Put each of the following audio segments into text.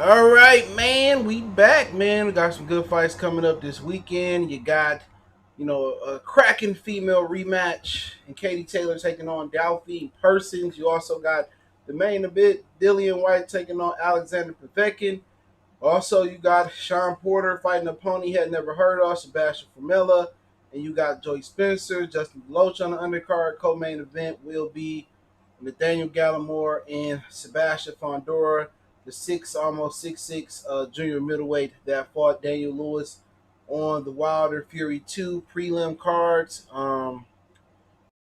All right, man, we back, man. We got some good fights coming up this weekend. You got, a cracking female rematch, and Katie Taylor taking on Delphi Persons. You also got the main event, Dillian Whyte taking on Alexander Povetkin. Also, you got Sean Porter fighting a opponent he had never heard of, Sebastian Formella. And you got Joey Spencer, Justin Deloach on the undercard. Co-main event will be Nathaniel Gallimore and Sebastian Fondora, the almost 6'6" junior middleweight that fought Daniel Lewis on the Wilder Fury 2 prelim cards.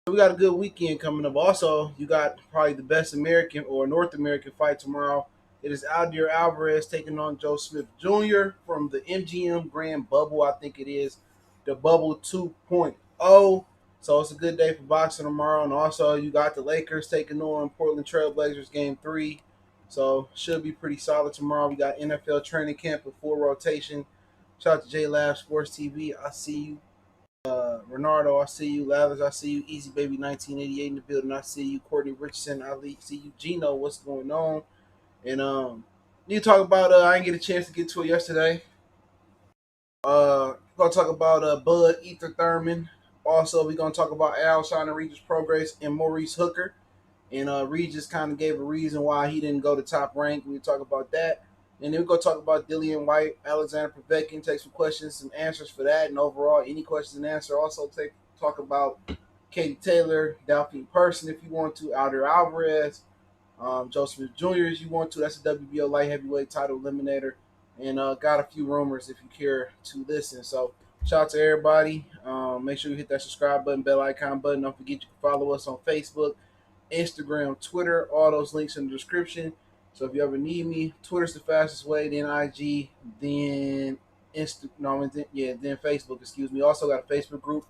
We got a good weekend coming up. Also, you got probably the best American or North American fight tomorrow. It is Aldir Alvarez taking on Joe Smith Jr. from the MGM Grand Bubble. I think it is the Bubble 2.0. So it's a good day for boxing tomorrow. And also, you got the Lakers taking on Portland Trailblazers Game 3. So should be pretty solid tomorrow. We got NFL training camp with full rotation. Shout out to J Lab Sports TV. I see you. Renardo, I see you. Lathers, I see you. Easy Baby 1988 in the building. I see you. Courtney Richardson, I see you. Gino, what's going on? And you talk about I didn't get a chance to get to it yesterday. Gonna talk about Bud Ether Thurman. Also, we're gonna talk about Al Shine and Regis Prograis and Maurice Hooker. And Regis kind of gave a reason why he didn't go to top rank. We'll talk about that. And then we're going to talk about Dillian Whyte, Alexander Povetkin, take some questions, some answers for that. And overall, any questions and answers. Also, talk about Katie Taylor, Delphine Person if you want to, Alder Alvarez, Joe Smith Jr. if you want to. That's a WBO light heavyweight title eliminator. And got a few rumors if you care to listen. So, shout out to everybody. Make sure you hit that subscribe button, bell icon button. Don't forget you can follow us on Facebook, Instagram, Twitter, all those links in the description. So if you ever need me, Twitter's the fastest way, then IG, then then Facebook, excuse me. Also got a Facebook group.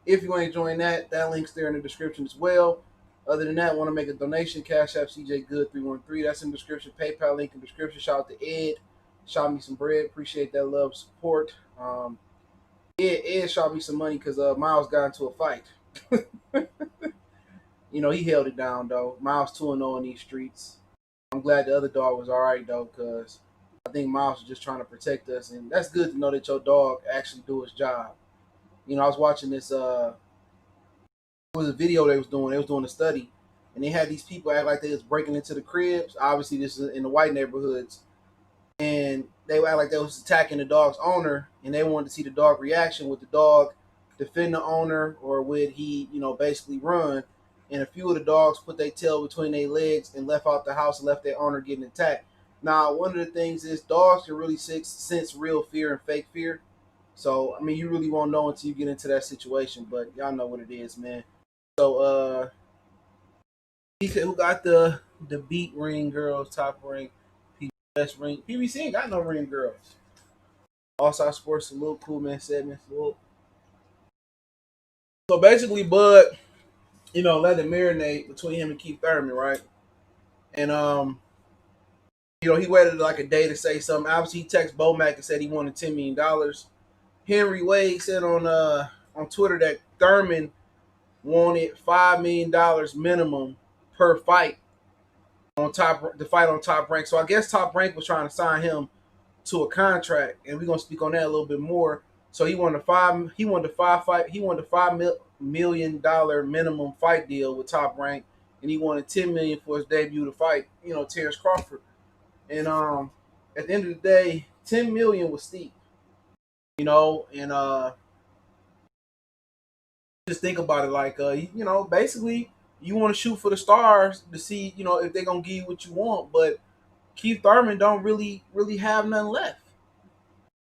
If you want to join that link's there in the description as well. Other than that, want to make a donation, Cash App CJ Good 313. That's in the description. PayPal link in the description. Shout out to Ed. Shot me some bread. Appreciate that love, support. Ed shot me some money because Miles got into a fight. He held it down though. Miles 2-0 in these streets. I'm glad the other dog was all right though, because I think Miles was just trying to protect us, and that's good to know that your dog actually do his job. I was watching this. It was a video they was doing. They was doing a study, and they had these people act like they was breaking into the cribs. Obviously, this is in the white neighborhoods, and they act like they was attacking the dog's owner, and they wanted to see the dog reaction. Would the dog defend the owner, or would he, basically run? And a few of the dogs put their tail between their legs and left out the house and left their owner getting attacked. Now, one of the things is dogs can really sense real fear and fake fear. So, I mean, you really won't know until you get into that situation, but y'all know what it is, man. So, he said, who got the beat ring girls, top ring, best ring? PBC ain't got no ring girls. Also, Sports salute, cool man, segment salute. So basically, Bud, let it marinate between him and Keith Thurman, right? And he waited like a day to say something. Obviously, he texted Bomac and said he wanted $10 million. Henry Wade said on Twitter that Thurman wanted $5 million minimum per fight to fight on Top Rank. So I guess Top Rank was trying to sign him to a contract, and we're gonna speak on that a little bit more. So he wanted $5 million minimum fight deal with Top Rank, and he wanted $10 million for his debut to fight, Terence Crawford. And at the end of the day, $10 million was steep, and just think about it like basically you want to shoot for the stars to see, if they're gonna give you what you want, but Keith Thurman don't really have nothing left.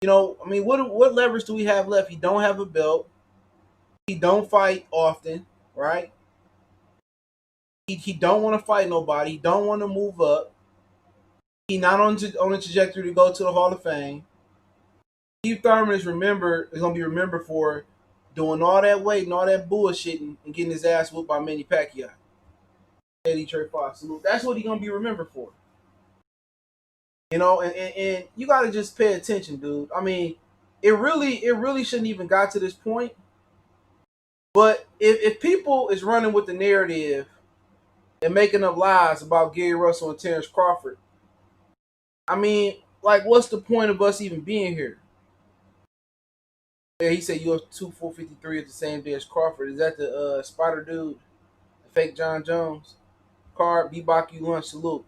I mean, what leverage do we have left? He don't have a belt. He don't fight often, right? He don't want to fight nobody. He don't want to move up. He not on a trajectory to go to the Hall of Fame. Keith Thurman is going to be remembered for doing all that weight and all that bullshitting and getting his ass whooped by Manny Pacquiao. Eddie Trey Fox. That's what he's going to be remembered for. And you got to just pay attention, dude. I mean, it really shouldn't even got to this point. But if people is running with the narrative and making up lies about Gary Russell and Terence Crawford, I mean, like, what's the point of us even being here? Yeah, he said UFC 453 at the same day as Crawford. Is that the Spider dude, the fake John Jones? Card, Bebop, you lunch, salute.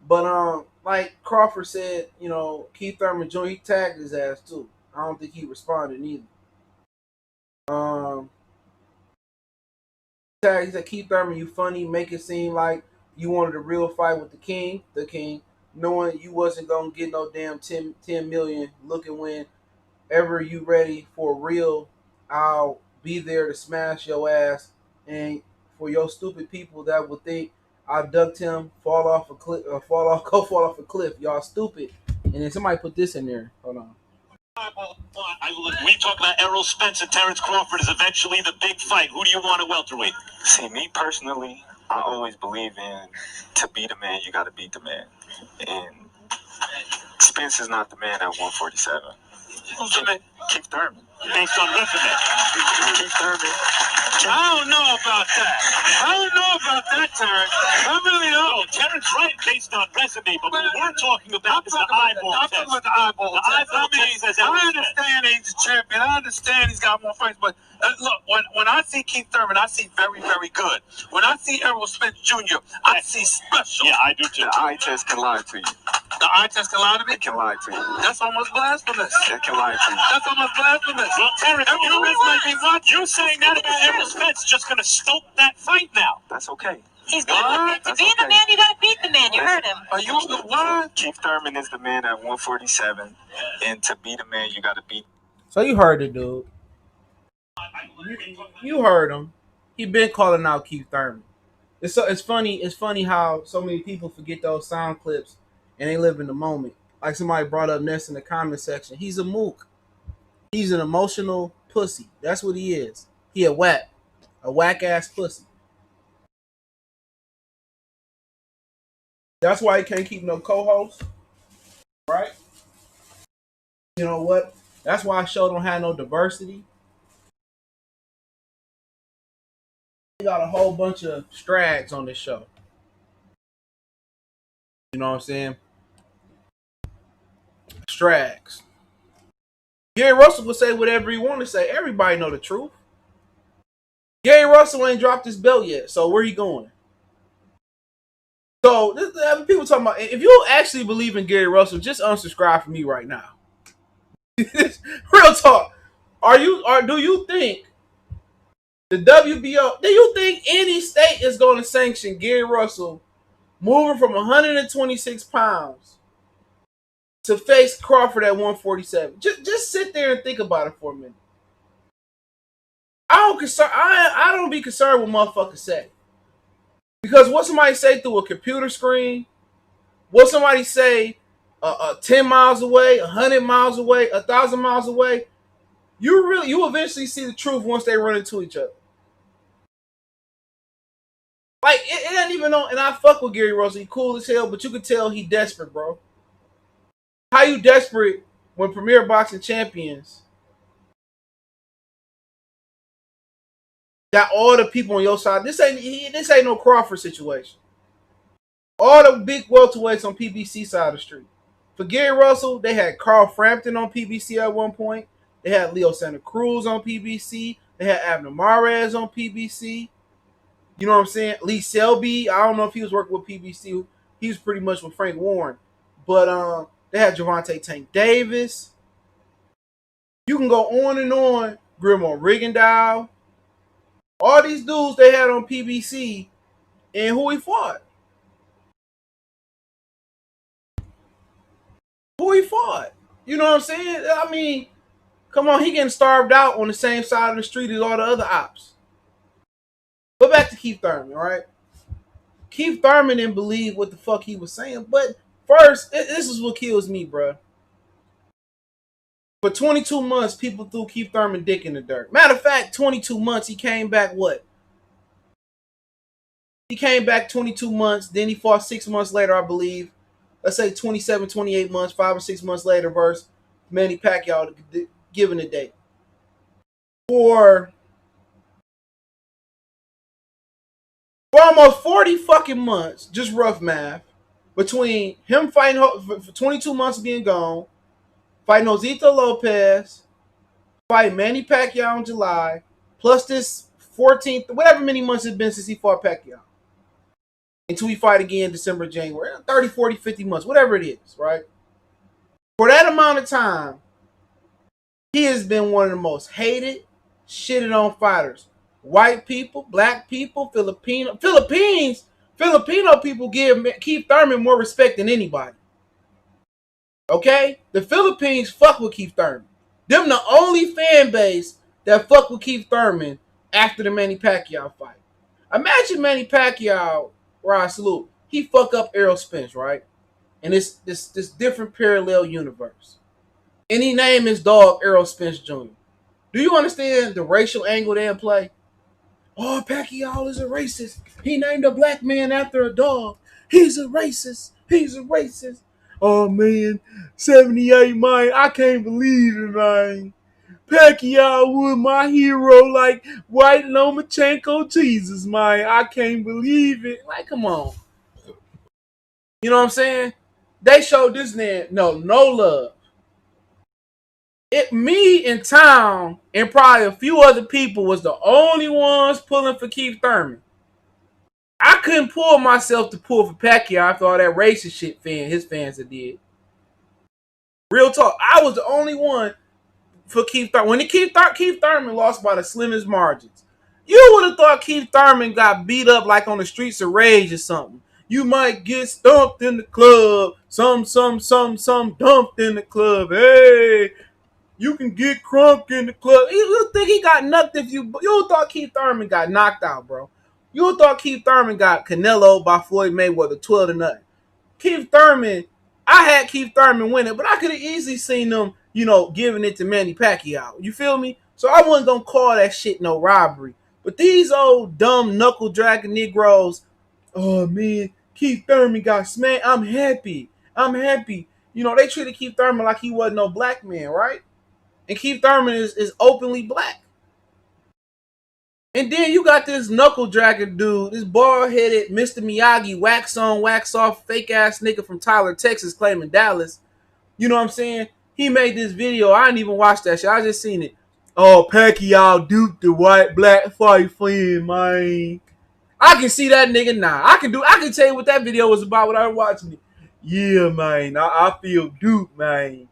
But like Crawford said, Keith Thurman Jr. he tagged his ass too. I don't think he responded either. Um, he said, Keith Thurman, you funny, make it seem like you wanted a real fight with the king, knowing you wasn't gonna get no damn 10 million. Looking whenever you ready for real, I'll be there to smash your ass. And for your stupid people that would think I ducked him, fall off a cliff, go fall off a cliff. Y'all stupid. And then somebody put this in there. Hold on. We talk about Errol Spence and Terence Crawford is eventually the big fight. Who do you want at welterweight? See, me personally, I always believe in to be the man, you got to beat the man. And Spence is not the man at 147. Who's the man? Keith Thurman. Based on resume. Keith Thurman. I don't know about that. Terence. I really don't. Oh, Terence, right, based on resume, but what we're talking about is the eyeball test. I'm talking about the eyeball test. I understand he's a champion. I understand he's got more fights, but look, when I see Keith Thurman, I see very, very good. When I see Errol Spence Jr., I see special. Yeah, I do too. The eye test can lie to you. The eye test can lie to me? It can lie to you. That's almost blasphemous. It can lie to you. That's almost blasphemous. Well, Terence, you're saying that about Errol Spence just going to stoke that fight now. That's okay. He's good. To be the man, you got to beat the man. You heard him. Are you the what? Keith Thurman is the man at 147, and to be the man, you got to beat. So you heard it, dude. You heard him. He been calling out Keith Thurman. It's funny. It's funny how so many people forget those sound clips and they live in the moment. Like somebody brought up Ness in the comment section. He's a mook. He's an emotional pussy. That's what he is. He a whack ass pussy. That's why he can't keep no co-host, right? You know what? That's why our show don't have no diversity. We got a whole bunch of strags on this show. You know what I'm saying? Strags. Gary Russell will say whatever he want to say. Everybody know the truth. Gary Russell ain't dropped his belt yet, so where he going? So people talking about if you actually believe in Gary Russell, just unsubscribe from me right now. Real talk. Do you think the WBO? Do you think any state is going to sanction Gary Russell moving from 126 pounds to face Crawford at 147? Just sit there and think about it for a minute. I don't be concerned with motherfuckers say. Because what somebody say through a computer screen, what somebody say 10 miles away, 100 miles away, 1,000 miles away, you eventually see the truth once they run into each other. Like, it ain't even on, and I fuck with Gary Russell, he cool as hell, but you can tell he desperate, bro. How you desperate when Premier Boxing Champions got all the people on your side? This ain't no Crawford situation. All the big welterweights on PBC side of the street. For Gary Russell, they had Carl Frampton on PBC at one point. They had Leo Santa Cruz on PBC. They had Abner Mares on PBC. You know what I'm saying? Lee Selby, I don't know if he was working with PBC. He was pretty much with Frank Warren. But they had Javante Tank Davis. You can go on and on. Grimo Rigondeaux. All these dudes they had on PBC. And who he fought? You know what I'm saying? I mean, come on, he getting starved out on the same side of the street as all the other ops. But back to Keith Thurman, right? Keith Thurman didn't believe what the fuck he was saying. But first, this is what kills me, bro. For 22 months, people threw Keith Thurman dick in the dirt. Matter of fact, 22 months, he came back what? He came back 22 months, then he fought 6 months later, I believe. Let's say 27, 28 months, 5 or 6 months later versus Manny Pacquiao given a date. For almost 40 fucking months, just rough math, between him fighting for 22 months being gone, fighting Josito Lopez, fighting Manny Pacquiao in July, plus this 14th, whatever many months it's been since he fought Pacquiao, until we fight again December, January, 30, 40, 50 months, whatever it is, right? For that amount of time, he has been one of the most hated, shitted on fighters. White people, black people, Filipino people give Keith Thurman more respect than anybody. Okay? The Philippines fuck with Keith Thurman. Them the only fan base that fuck with Keith Thurman after the Manny Pacquiao fight. Imagine Manny Pacquiao, where I salute, he fuck up Errol Spence, right? And this different parallel universe. And he named his dog Errol Spence Jr. Do you understand the racial angle they play? Oh, Pacquiao is a racist. He named a black man after a dog. He's a racist. He's a racist. Oh, man. 78, man. I can't believe it, man. Pacquiao was my hero like Whyte Lomachenko Jesus, man. I can't believe it. Like, come on. You know what I'm saying? They showed this man no love. Me in town and probably a few other people was the only ones pulling for Keith Thurman. I couldn't pull myself to pull for Pacquiao after all that racist shit his fans did. Real talk. I was the only one for Keith Thurman. When Keith Thurman lost by the slimmest margins, you would have thought Keith Thurman got beat up like on the streets of Rage or something. You might get stumped in the club. Some dumped in the club. Hey, you can get crunk in the club. You think he got knocked if you thought Keith Thurman got knocked out, bro. You thought Keith Thurman got Canelo by Floyd Mayweather 12-0. Keith Thurman, I had Keith Thurman winning, but I could have easily seen them, giving it to Manny Pacquiao. You feel me? So I wasn't going to call that shit no robbery. But these old dumb knuckle-dragging Negroes, oh, man, Keith Thurman got smacked. I'm happy. They treated Keith Thurman like he wasn't no black man, right? And Keith Thurman is openly black. And then you got this knuckle-dragger dude, this bald-headed Mr. Miyagi, wax on, wax off, fake-ass nigga from Tyler, Texas, claiming Dallas. You know what I'm saying? He made this video. I didn't even watch that shit. I just seen it. Oh, Pacquiao duped the white black fight friend, man. I can see that nigga now. I can tell you what that video was about when I was watching it. Yeah, man. I feel duped, man.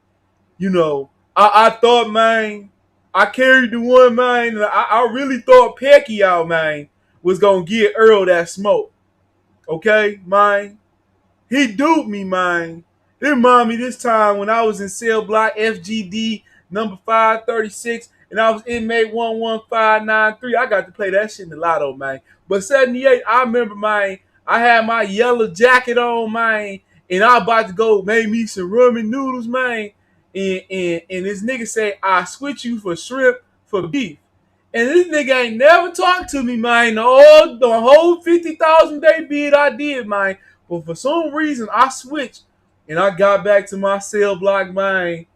I thought, man, I carried the one, man. And I really thought Pacquiao, man, was going to get Earl that smoke. Okay, man? He duped me, man. It reminded me this time when I was in cell block FGD number 536 and I was inmate 11593. I got to play that shit in the lotto, man. But 78, I remember, man, I had my yellow jacket on, man, and I was about to go make me some ramen noodles, man. And this nigga say, I switch you for shrimp for beef. And this nigga ain't never talked to me, man. The whole 50,000 day bid I did, man. But for some reason, I switched. And I got back to my cell block, man.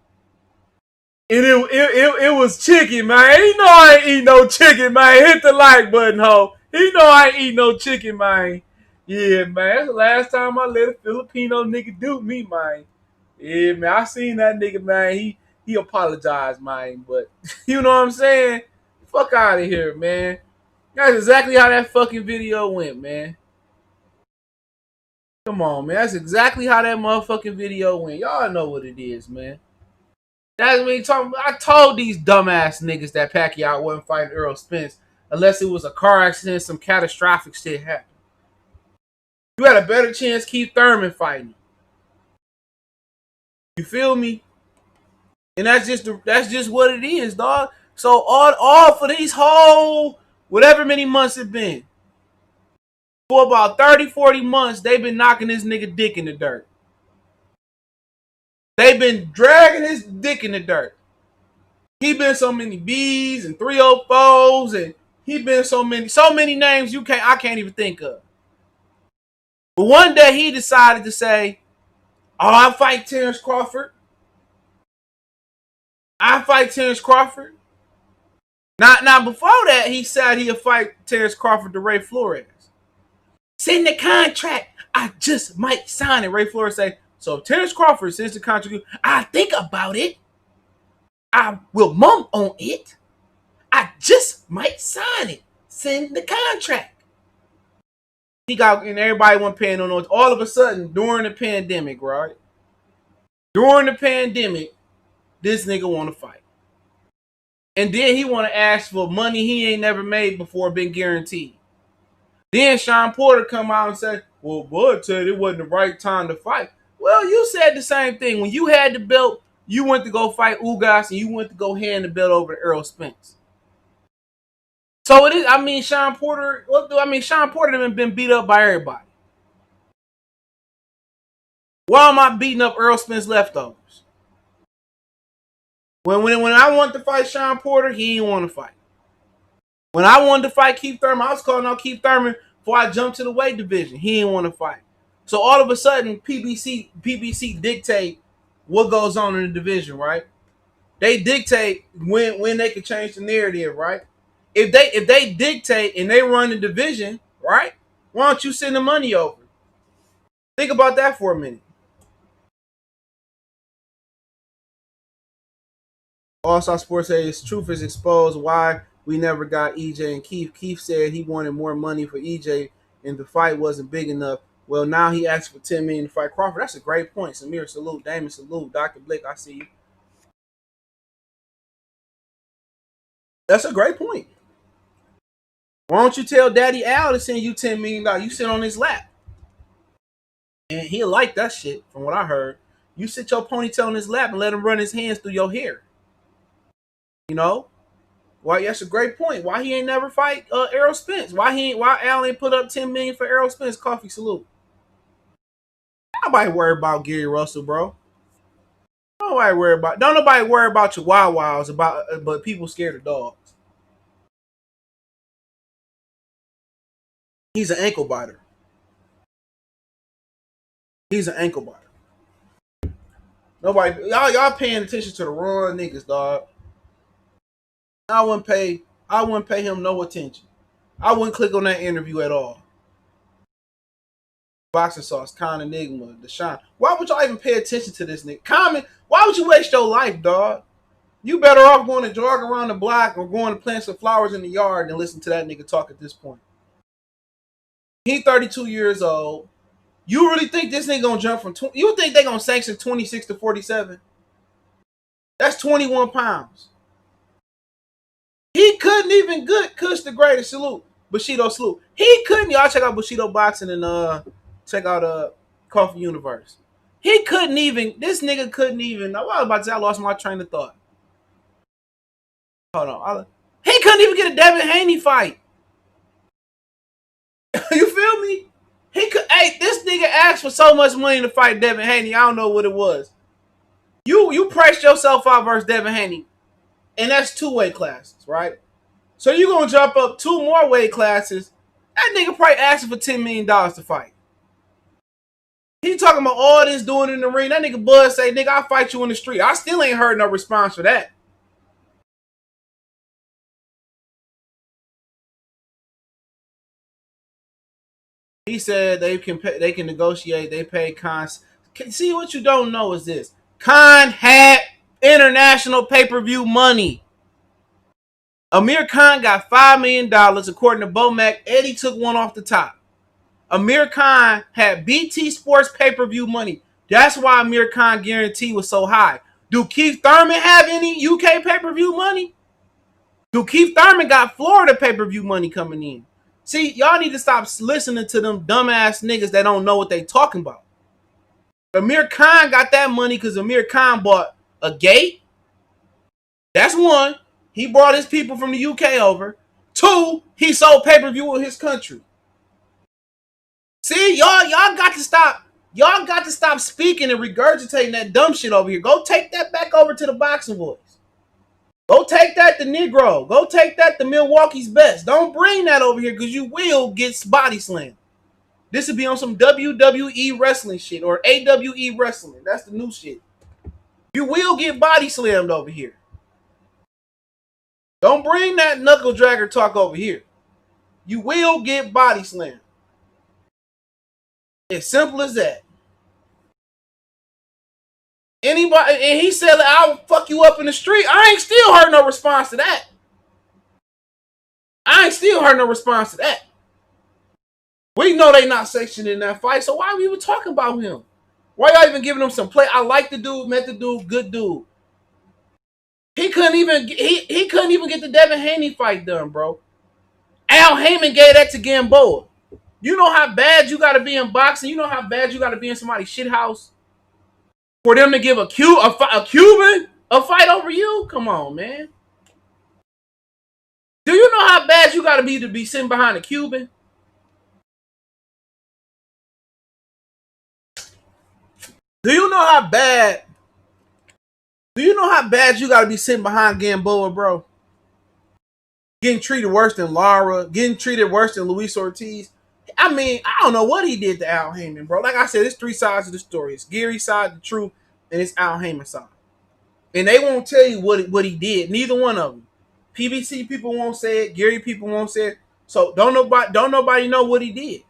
And it was chicken, man. He know I ain't eat no chicken, man. Hit the like button, ho. He know I ain't eat no chicken, man. Yeah, man. That's the last time I let a Filipino nigga do me, man. Yeah, man, I seen that nigga, man. He apologized, man. But you know what I'm saying? Fuck out of here, man. That's exactly how that fucking video went, man. Come on, man. That's exactly how that motherfucking video went. Y'all know what it is, man. That's me talking. I told these dumbass niggas that Pacquiao wasn't fighting Errol Spence unless it was a car accident, some catastrophic shit happened. You had a better chance Keith Thurman fighting. You feel me? And that's just what it is, dog. So all for these whole whatever many months it been. For about 30, 40 months, they've been knocking this nigga dick in the dirt. They've been dragging his dick in the dirt. He been so many B's and 304s, and he been so many names I can't even think of. But one day he decided to say, "Oh, I'll fight Terence Crawford. I fight Terence Crawford." Now before that, he said he'll fight Terence Crawford to Ray Flores. Send the contract. I just might sign it. Ray Flores say, so if Terence Crawford sends the contract, I think about it. I will mum on it. I just might sign it. Send the contract. He got, and everybody wasn't paying no notice. All of a sudden, during the pandemic, right? During the pandemic, this nigga want to fight. And then he want to ask for money he ain't never made before, been guaranteed. Then Sean Porter come out and say, well, Bud said it wasn't the right time to fight. Well, you said the same thing. When you had the belt, you went to go fight Ugas and you went to go hand the belt over to Errol Spence. So it is, I mean, Sean Porter have been beat up by everybody. Why am I beating up Errol Spence leftovers? When I wanted to fight Sean Porter, he didn't want to fight. When I wanted to fight Keith Thurman, I was calling out Keith Thurman before I jumped to the weight division. He didn't want to fight. So all of a sudden, PBC dictate what goes on in the division, right? They dictate when they can change the narrative, right? If they dictate and they run the division, right? Why don't you send the money over? Think about that for a minute. Also, Sports says truth is exposed why we never got EJ and Keith. Keith said he wanted more money for EJ and the fight wasn't big enough. Well, now he asked for $10 million to fight Crawford. That's a great point. Samir, salute. Damon, salute. Dr. Blick, I see you. That's a great point. Why don't you tell Daddy Al to send you $10 million? You sit on his lap. And he'll like that shit, from what I heard. You sit your ponytail on his lap and let him run his hands through your hair. You know? Why? That's a great point. Why he ain't never fight Errol Spence? Why Al ain't put up $10 million for Errol Spence? Coffee salute. Nobody worry about Gary Russell, bro. Don't nobody worry about your wild wilds but people scared of dogs. He's an ankle biter. He's an ankle biter. Nobody y'all paying attention to the wrong niggas, dog. I wouldn't pay him no attention. I wouldn't click on that interview at all. Boxing sauce, Con Enigma, Deshaun. Why would y'all even pay attention to this nigga? Comment. Why would you waste your life, dog? You better off going to jog around the block or going to plant some flowers in the yard than listen to that nigga talk at this point. He 32 years old. You really think this nigga gonna jump from 20? You think they gonna sanction 26 to 47? That's 21 pounds. He couldn't even Kush the greatest salute. Bushido salute. He couldn't. Y'all check out Bushido Boxing and check out Coffee Universe. He couldn't even. This nigga couldn't even. I was about to say I lost my train of thought. Hold on. He couldn't even get a Devin Haney fight. You feel me? He could. Hey, this nigga asked for so much money to fight Devin Haney. I don't know what it was. You priced yourself out versus Devin Haney, and that's 2 weight classes, right? So you gonna jump up 2 more weight classes. That nigga probably asking for $10 million to fight. He talking about all this doing in the ring. That nigga Bud say, nigga, I'll fight you in the street. I still ain't heard no response for that. He said they can negotiate. They pay Khan. See, what you don't know is this. Khan had international pay-per-view money. Amir Khan got $5 million, according to Bomac. Eddie took one off the top. Amir Khan had BT Sports pay-per-view money. That's why Amir Khan guarantee was so high. Do Keith Thurman have any UK pay-per-view money? Do Keith Thurman got Florida pay-per-view money coming in? See, y'all need to stop listening to them dumbass niggas that don't know what they talking about. Amir Khan got that money because Amir Khan bought a gate. That's one. He brought his people from the UK over. 2, he sold pay-per-view in his country. See, y'all got to stop. Y'all got to stop speaking and regurgitating that dumb shit over here. Go take that back over to the boxing boys. Go take that to Negro. Go take that to Milwaukee's best. Don't bring that over here because you will get body slammed. This would be on some WWE wrestling shit or AWE wrestling. That's the new shit. You will get body slammed over here. Don't bring that knuckle dragger talk over here. You will get body slammed. As simple as that. Anybody, and he said, I'll fuck you up in the street. I ain't still heard no response to that. I ain't still heard no response to that. We know they not sectioned in that fight, so why are we even talking about him? Why y'all even giving him some play? I like the dude, met the dude, good dude. He couldn't even get the Devin Haney fight done, bro. Al Haymon gave that to Gamboa. You know how bad you gotta be in boxing. You know how bad you gotta be in somebody's shit house for them to give a Cuban a fight over you. Come on, man. Do you know how bad you gotta be to be sitting behind a Cuban? Do you know how bad? Do you know how bad you gotta be sitting behind Gamboa, bro? Getting treated worse than Lara, getting treated worse than Luis Ortiz. I mean, I don't know what he did to Al Haymon, bro. Like I said, it's three sides of the story. It's Gary's side, the truth, and it's Al Haymon's side. And they won't tell you what he did. Neither one of them. PBC people won't say it. Gary people won't say it. So don't nobody know what he did.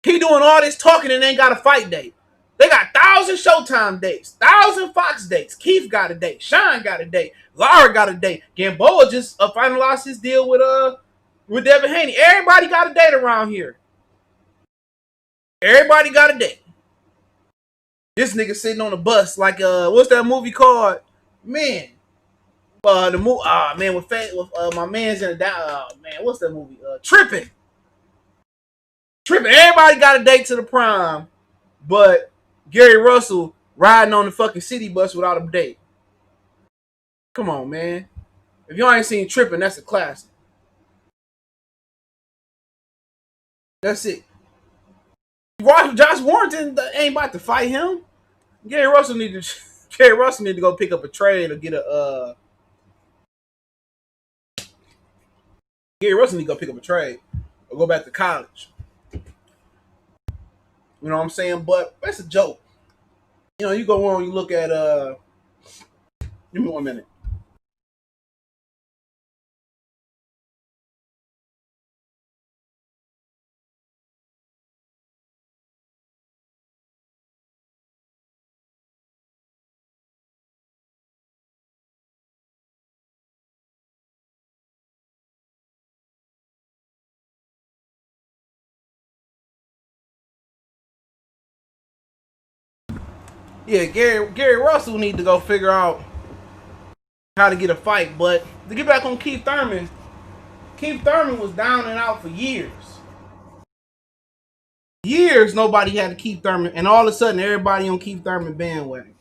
He doing all this talking and ain't got a fight date. They got 1,000 Showtime dates, 1,000 Fox dates. Keith got a date. Sean got a date. Lara got a date. Gamboa just finalized his deal with Devin Haney. Everybody got a date around here. Everybody got a date. This nigga sitting on the bus like what's that movie called? Man, the movie. Man, with my man's in the man, what's that movie? Tripping. Everybody got a date to the prime, but Gary Russell riding on the fucking city bus without a date. Come on, man. If you ain't seen Tripping, that's a classic. That's it. Josh Warrington ain't about to fight him. Gary Russell need to go pick up a trade or get a. Gary Russell need to go pick up a trade or go back to college. You know what I'm saying? But that's a joke. You know, you go on, you look at give me 1 minute. Yeah, Gary Russell need to go figure out how to get a fight. But to get back on Keith Thurman was down and out for years. Years nobody had to Keith Thurman, and all of a sudden everybody on Keith Thurman bandwagon.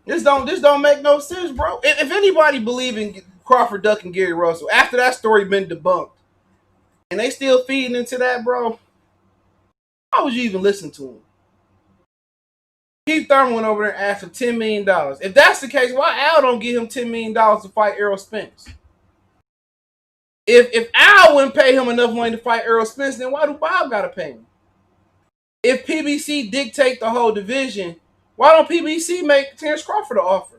This don't make no sense, bro. If anybody believe in Crawford ducking Gary Russell after that story been debunked, and they still feeding into that, bro, why would you even listen to him? Keith Thurman went over there and asked for $10 million. If that's the case, why Al don't give him $10 million to fight Errol Spence? If Al wouldn't pay him enough money to fight Errol Spence, then why do Bob gotta pay him? If PBC dictate the whole division, why don't PBC make Terence Crawford an offer?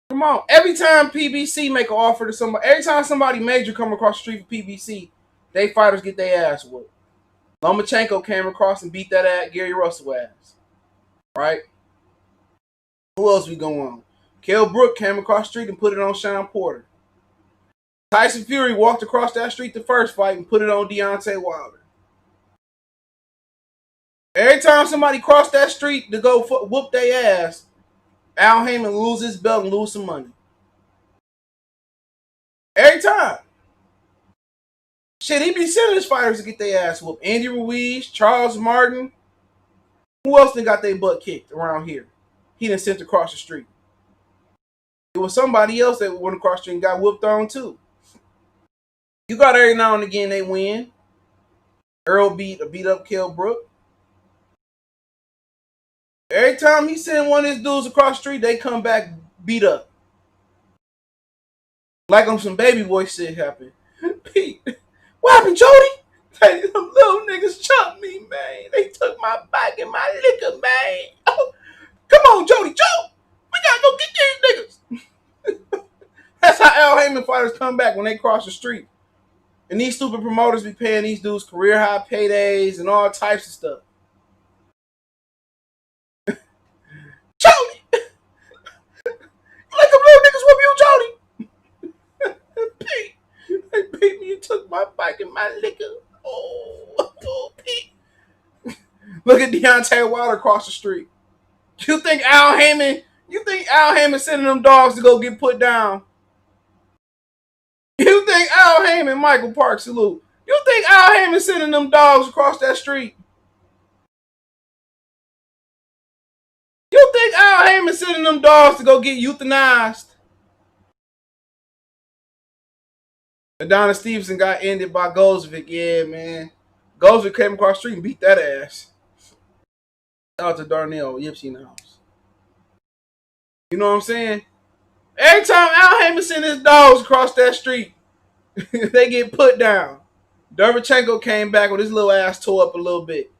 Come on. Every time PBC make an offer to somebody, every time somebody major come across the street for PBC, they fighters get their ass whooped. Lomachenko came across and beat that ass, Gary Russell ass. Right? Who else we going on? Kell Brook came across the street and put it on Sean Porter. Tyson Fury walked across that street the first fight and put it on Deontay Wilder. Every time somebody crossed that street to go whoop their ass, Al Haymon lose his belt and lose some money. Every time. Shit, he be sending his fighters to get their ass whooped. Andy Ruiz, Charles Martin. Who else done got their butt kicked around here? He done sent across the street. It was somebody else that went across the street and got whooped on too. You got every now and again they win. Earl beat up Kell Brook. Every time he send one of his dudes across the street, they come back beat up. Like on some baby boy shit happened. Pete, what happened, Jody? Hey, them little niggas chopped me, man. They took my bike and my liquor, man. Oh, come on, Jody, Joe. We gotta go get these niggas. That's how Al Haymon fighters come back when they cross the street. And these stupid promoters be paying these dudes career high paydays and all types of stuff. Jody! Like them little niggas whoop you, Jody! Pete! They beat me and took my bike and my liquor. Oh, Pete. Look at Deontay Wilder across the street. You think Al Haymon sending them dogs to go get put down? You think Al Haymon, Michael Park, salute. You think Al Haymon sending them dogs across that street? You think Al Haymon sending them dogs to go get euthanized? Adonis Stevenson got ended by Goldsvik. Yeah, man. Goldsvik came across the street and beat that ass. Shout out to Darnell Yipsy in the house. You know what I'm saying? Every time Al Haymon send his dogs across that street, they get put down. Derevchenko came back with his little ass tore up a little bit.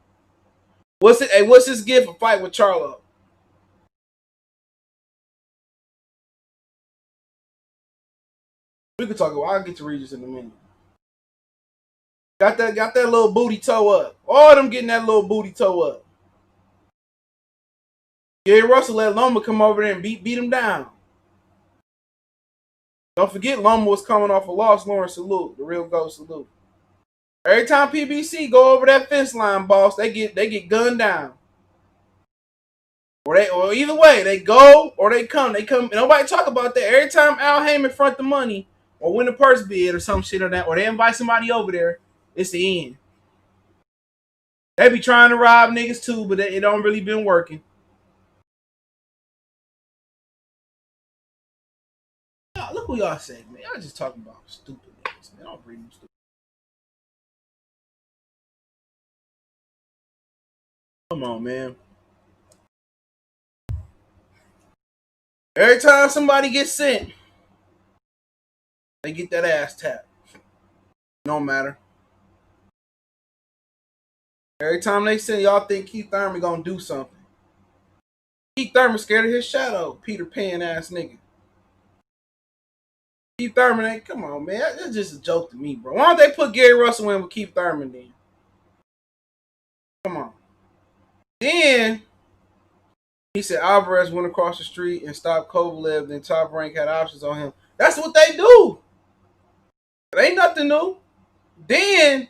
What's his gift for fight with Charlo? We could talk about. I'll get to Regis in a minute. Got that little booty toe up. All of them getting that little booty toe up. Gary Russell let Loma come over there and beat him down. Don't forget Loma was coming off a loss. Lawrence salute, the real GOAT salute. Every time PBC go over that fence line, boss, they get gunned down. Or either way, they go or they come. They come. Nobody talk about that. Every time Al Haymon front the money or win the purse bid or some shit or that, or they invite somebody over there, it's the end. They be trying to rob niggas too, but it don't really been working. Look who y'all say, man. Y'all just talking about stupid niggas, man. I don't bring them stupid. Come on, man. Every time somebody gets sent, they get that ass tapped. No matter. Every time they say y'all think Keith Thurman gonna do something. Keith Thurman scared of his shadow, Peter Pan ass nigga. Keith Thurman ain't, come on, man. That's just a joke to me, bro. Why don't they put Gary Russell in with Keith Thurman then? Come on. Then he said Alvarez went across the street and stopped Kovalev, then Top Rank had options on him. That's what they do. It ain't nothing new. Then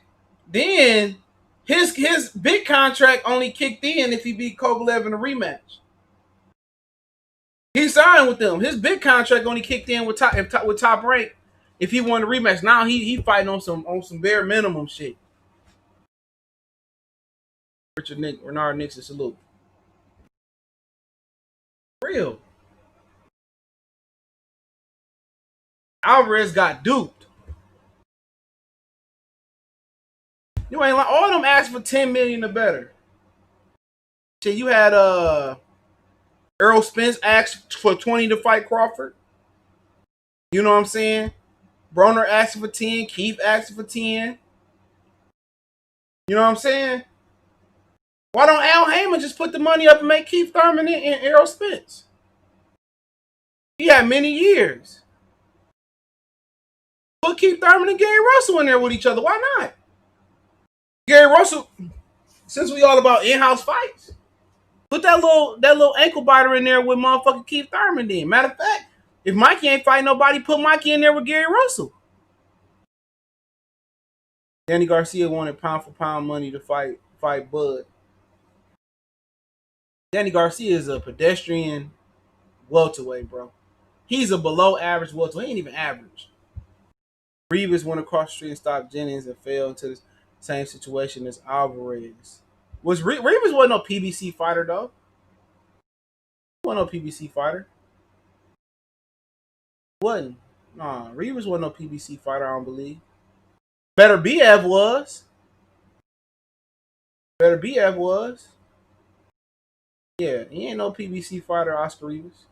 his big contract only kicked in if he beat Kovalev in a rematch. He signed with them. His big contract only kicked in with Top Rank if he won the rematch. Now he fighting on some bare minimum shit. Renard Nixon salute. Real. Alvarez got duped. You ain't like all of them asked for $10 million or better. Shit, you had Errol Spence asked for 20 to fight Crawford. You know what I'm saying? Broner asked for 10. Keith asked for 10. You know what I'm saying? Why don't Al Haymon just put the money up and make Keith Thurman and Errol Spence? He had many years. Put Keith Thurman and Gary Russell in there with each other. Why not? Gary Russell, since we all about in-house fights, put that little ankle biter in there with motherfucking Keith Thurman then. Matter of fact, if Mikey ain't fighting nobody, put Mikey in there with Gary Russell. Danny Garcia wanted pound for pound money to fight Bud. Danny Garcia is a pedestrian welterweight, bro. He's a below average welterweight. He ain't even average. Rivas went across the street and stopped Jennings and fell into the same situation as Alvarez. Rivas wasn't no PBC fighter though. He wasn't no PBC fighter. Wasn't. Nah, Rivas wasn't no PBC fighter, I don't believe. Better Biev was. Yeah, he ain't no PBC fighter, Oscar Rivas.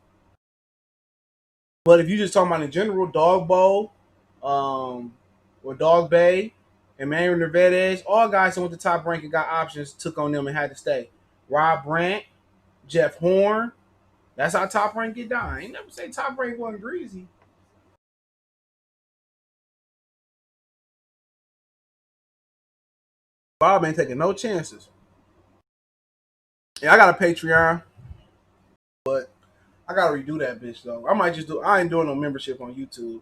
But if you just talking about in general, Dog Bowl, or Dog Bay, and Manuel Nervedez, all guys that went to Top Rank and got options, took on them and had to stay. Rob Brandt, Jeff Horn. That's how Top Rank get down. I ain't never say Top Rank wasn't greasy. Bob ain't taking no chances. Yeah, I got a Patreon, but I gotta redo that bitch though. I might just do. I ain't doing no membership on YouTube.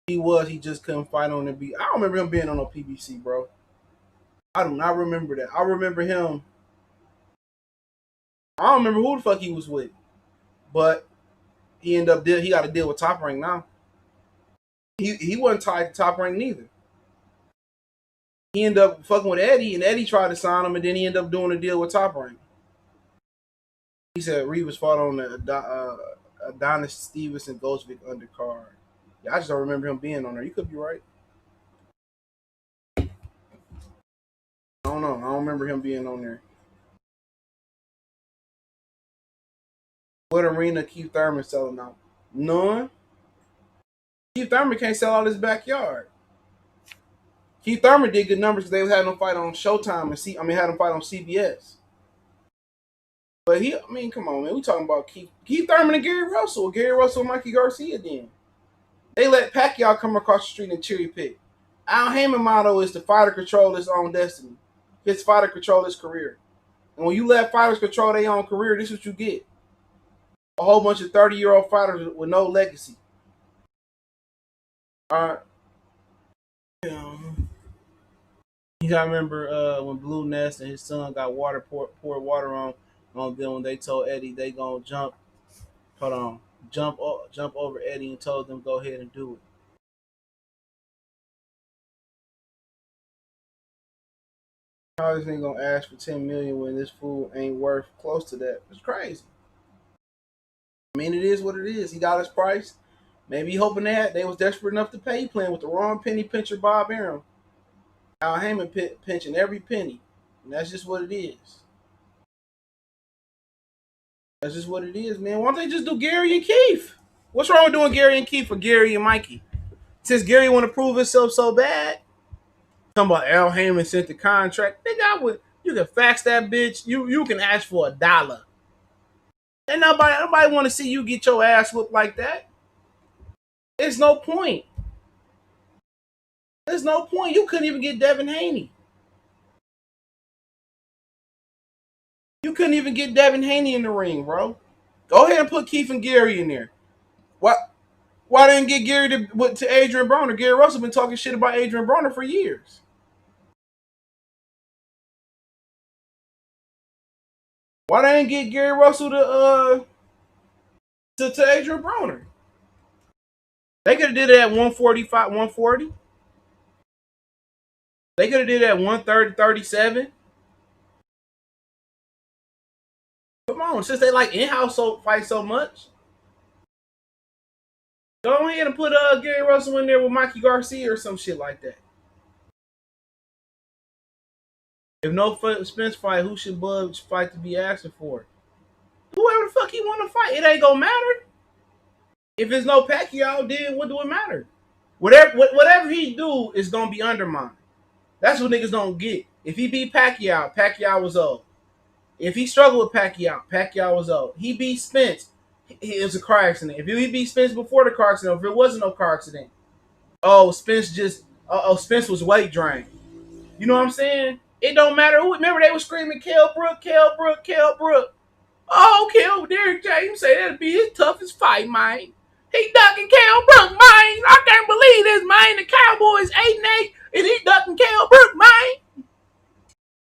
He just couldn't fight on the beat. I don't remember him being on no PBC, bro. I do not remember that. I remember him. I don't remember who the fuck he was with, but he ended up he got to deal with Top Rank now. He wasn't tied to Top Rank neither. He ended up fucking with Eddie, and Eddie tried to sign him, and then he ended up doing a deal with Top Rank. He said Reeves fought on the Adonis Stevenson Ghostvic undercard. Yeah, I just don't remember him being on there. You could be right. I don't know. I don't remember him being on there. What arena Keith Thurman selling out? None. Keith Thurman can't sell out his backyard. Keith Thurman did good numbers because they had him fight on Showtime and had him fight on CBS. But come on, man. We talking about Keith Thurman and Gary Russell. Gary Russell and Mikey Garcia then. They let Pacquiao come across the street and cherry pick. Al Haymon motto is the fighter control his own destiny. His fighter control his career. And when you let fighters control their own career, this is what you get. A whole bunch of 30-year-old fighters with no legacy. All right. I remember when Blue Nest and his son got poured water on them when they told Eddie they gonna jump over Eddie and told them go ahead and do it. How this nigga gonna ask for $10 million when this fool ain't worth close to that? It's crazy. I mean, it is what it is. He got his price. Maybe he hoping that they was desperate enough to pay. He playing with the wrong penny pincher, Bob Arum. Al Haymon pinching every penny, and that's just what it is. That's just what it is, man. Why don't they just do Gary and Keith? What's wrong with doing Gary and Keith for Gary and Mikey? Since Gary want to prove himself so bad, talking about Al Haymon sent the contract. Nigga, you can fax that bitch. You can ask for $1. And nobody want to see you get your ass whooped like that. There's no point. There's no point. You couldn't even get Devin Haney. You couldn't even get Devin Haney in the ring, bro. Go ahead and put Keith and Gary in there. Why didn't get Gary to Adrian Broner? Gary Russell been talking shit about Adrian Broner for years. Why didn't get Gary Russell to Adrian Broner? They could have did it at 145, 140. They could have did it at 130, 37. Come on, since they like in-house fight so much. Go ahead and put Gary Russell in there with Mikey Garcia or some shit like that. If no Spence fight, who should Bud fight to be asking for? Whoever the fuck he want to fight. It ain't gonna matter. If there's no Pacquiao, then what do it matter? Whatever he do is gonna be undermined. That's what niggas don't get. If he beat Pacquiao, Pacquiao was old. If he struggled with Pacquiao, Pacquiao was old. He beat Spence, it was a car accident. If he beat Spence before the car accident, if it wasn't no car accident, Spence was weight drained. You know what I'm saying? It don't matter who. Remember they were screaming, Kell Brook, Kell Brook, Kell Brook. Oh, Kell, Derek James say that'd be his toughest fight, man. He ducking Kell Brook, man. I can't believe this, man. The Cowboys 8-8, and he ducking Kell Brook, man.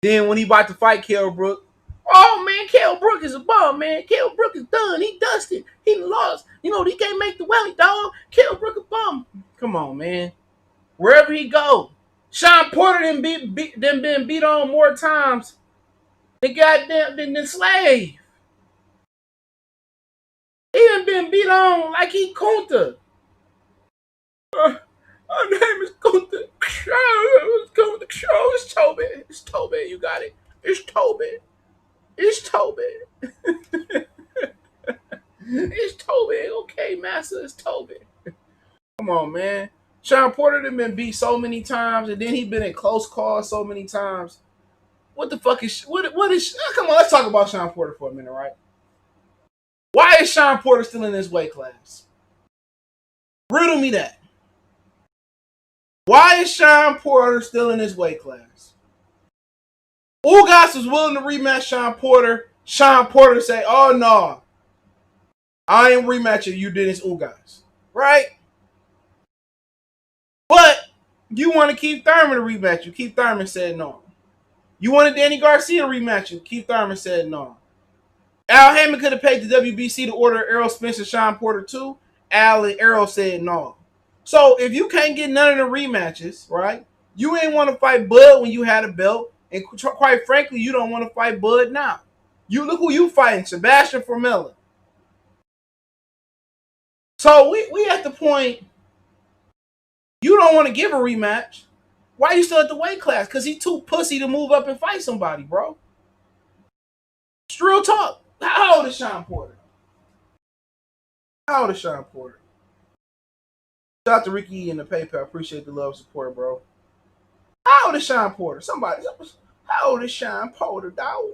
Then when he about to fight Kell Brook, oh man, Kell Brook is a bum, man. Kell Brook is done. He dusted. He lost. You know, he can't make the welly, dog. Kell Brook a bum. Come on, man. Wherever he go. Sean Porter done been beat on more times than goddamn than Slave. He done been beat on like he Kunta. Our name is Kunta. It's Toby. It's Toby. You got it. It's Toby. It's Toby. It's Toby. Okay, master. It's Toby. Come on, man. Sean Porter done been beat so many times, and then he been in close calls so many times. What the fuck is what is? Come on, let's talk about Sean Porter for a minute, right? Why is Sean Porter still in this weight class? Riddle me that. Why is Sean Porter still in his weight class? Ugas was willing to rematch Sean Porter. Sean Porter say, "Oh no, I ain't rematching you, Dennis Ugas." Right? But you want to Keith Thurman to rematch you. Keith Thurman said no. You wanted Danny Garcia to rematch you. Keith Thurman said no. Al Haymon could have paid the WBC to order Errol Spence and Sean Porter too. Al and Errol said no. So if you can't get none of the rematches, right? You ain't want to fight Bud when you had a belt, and quite frankly, you don't want to fight Bud now. You look who you fighting, Sebastian Formella. So we at the point you don't want to give a rematch. Why are you still at the weight class? Because he too pussy to move up and fight somebody, bro. It's real talk. How old is Sean Porter? How old is Sean Porter? Shout out to Ricky and the PayPal. Appreciate the love support, bro. How old is Sean Porter? Somebody. How old is Sean Porter, dog?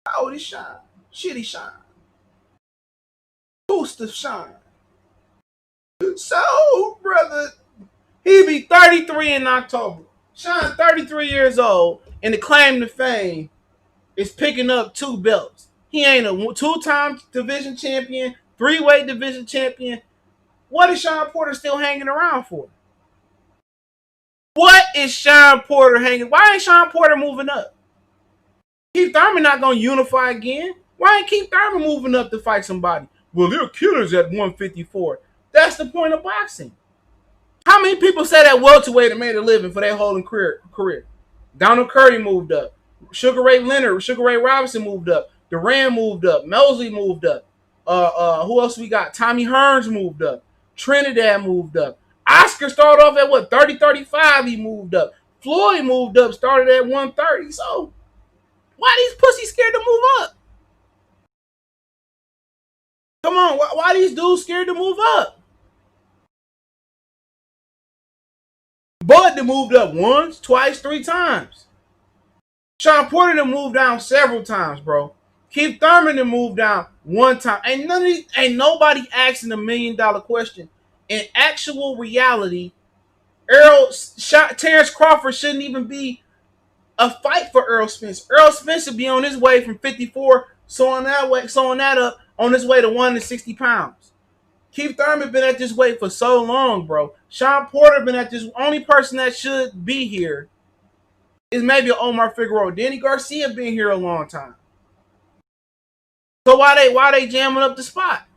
How old is Sean? Shitty Sean. Booster Sean. So, brother, he'll be 33 in October. Sean, 33 years old, and the claim to fame is picking up 2 belts. He ain't a 2-time division champion, 3-weight division champion. What is Sean Porter still hanging around for? What is Sean Porter hanging? Why ain't Sean Porter moving up? Keith Thurman not going to unify again. Why ain't Keith Thurman moving up to fight somebody? Well, they're killers at 154. That's the point of boxing. How many people say that welterweight made a living for their whole career? Donald Curry moved up. Sugar Ray Leonard, Sugar Ray Robinson moved up. Duran moved up. Mosley moved up. Who else we got? Tommy Hearns moved up. Trinidad moved up. Oscar started off at what? 30, 35, he moved up. Floyd moved up, started at 130. So, why these pussies scared to move up? Come on, why these dudes scared to move up? Bud done moved up once, twice, 3 times. Sean Porter done moved down several times, bro. Keith Thurman done moved down 1 time. Ain't nobody asking $1 million question. In actual reality, Terence Crawford shouldn't even be a fight for Errol Spence. Errol Spence would be on his way from 54, sewing that up on his way to 160 pounds. Keith Thurman been at this weight for so long, bro. Sean Porter been at this. Only person that should be here is maybe Omar Figueroa. Danny Garcia been here a long time. So why they jamming up the spot?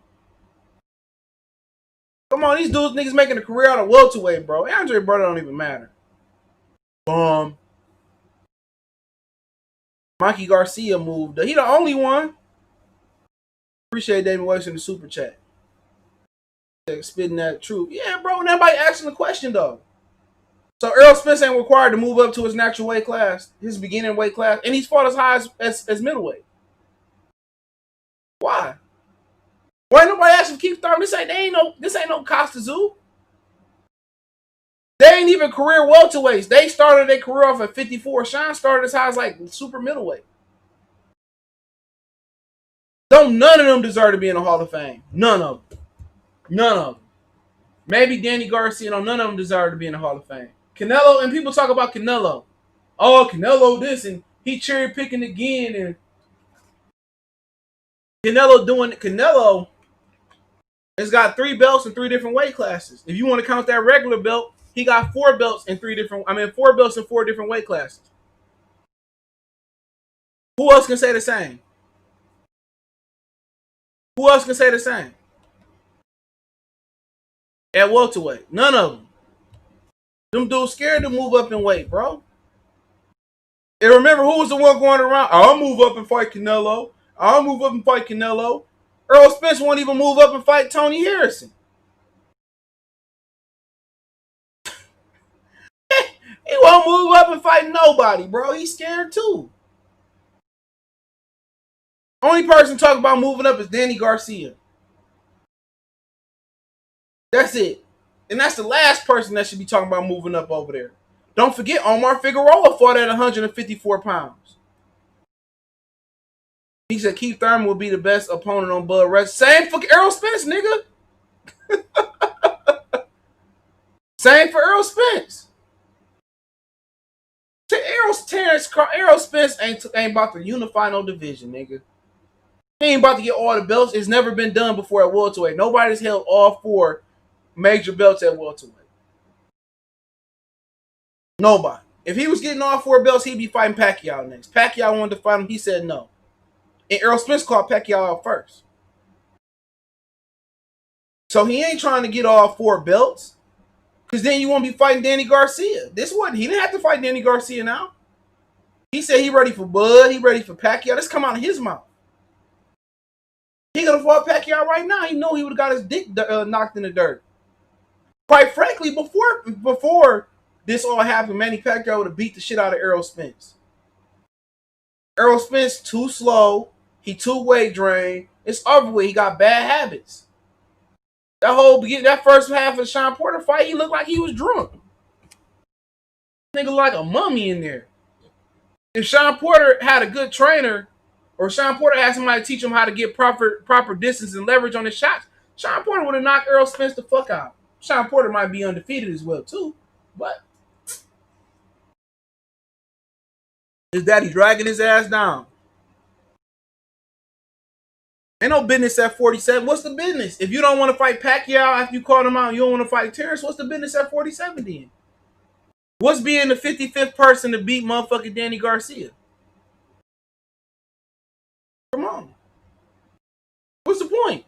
Come on, these dudes niggas making a career out of welterweight, bro. Andre Brother don't even matter. Mikey Garcia moved. He the only one. Appreciate David Weiss in the super chat. Spitting that truth. Yeah, bro. Nobody asking the question though. So Errol Spence ain't required to move up to his natural weight class, his beginning weight class, and he's fought as high as middleweight. Why? Why ain't nobody asking Keith Thurman? This ain't no Costa Zoo. They ain't even career welterweights. They started their career off at 54. Sean started as high as like super middleweight. Don't none of them deserve to be in the Hall of Fame. None of them. None of them. Maybe Danny Garcia. None of them deserve to be in the Hall of Fame. Canelo, and people talk about Canelo. Oh, Canelo this, and he cherry picking again, and Canelo has got 3 belts in 3 different weight classes. If you want to count that regular belt, he got 4 belts in 4 belts in 4 different weight classes. Who else can say the same? Who else can say the same? At welterweight. None of them. Them dudes scared to move up in weight, bro. And remember, who was the one going around? I'll move up and fight Canelo. I'll move up and fight Canelo. Errol Spence won't even move up and fight Tony Harrison. He won't move up and fight nobody, bro. He's scared too. Only person talking about moving up is Danny Garcia. That's it. And that's the last person that should be talking about moving up over there. Don't forget, Omar Figueroa fought at 154 pounds. He said Keith Thurman will be the best opponent on Bud Rest. Same for Errol Spence, nigga. Same for Errol Spence. Errol Spence ain't about to unify no division, nigga. He ain't about to get all the belts. It's never been done before at welterweight. Nobody's held all 4 major belts at welterweight. Nobody. If he was getting all 4 belts, he'd be fighting Pacquiao next. Pacquiao wanted to fight him. He said no. And Errol Spence called Pacquiao out first. So he ain't trying to get all 4 belts. Because then you won't be fighting Danny Garcia. He didn't have to fight Danny Garcia now. He said he ready for Bud. He ready for Pacquiao. This come out of his mouth. He could have fought Pacquiao right now. He knew he would have got his dick knocked in the dirt. Quite frankly, before this all happened, Manny Pacquiao would have beat the shit out of Errol Spence. Errol Spence too slow. He too weight drained. It's over with. He got bad habits. That first half of the Sean Porter fight, he looked like he was drunk. Nigga like a mummy in there. If Sean Porter had a good trainer, or Sean Porter had somebody to teach him how to get proper distance and leverage on his shots, Sean Porter would have knocked Errol Spence the fuck out. Sean Porter might be undefeated as well too, but his daddy dragging his ass down. Ain't no business at 47. What's the business? If you don't want to fight Pacquiao after you called him out, you don't want to fight Terence, what's the business at 47 then? What's being the 55th person to beat motherfucking Danny Garcia? Come on. What's the point?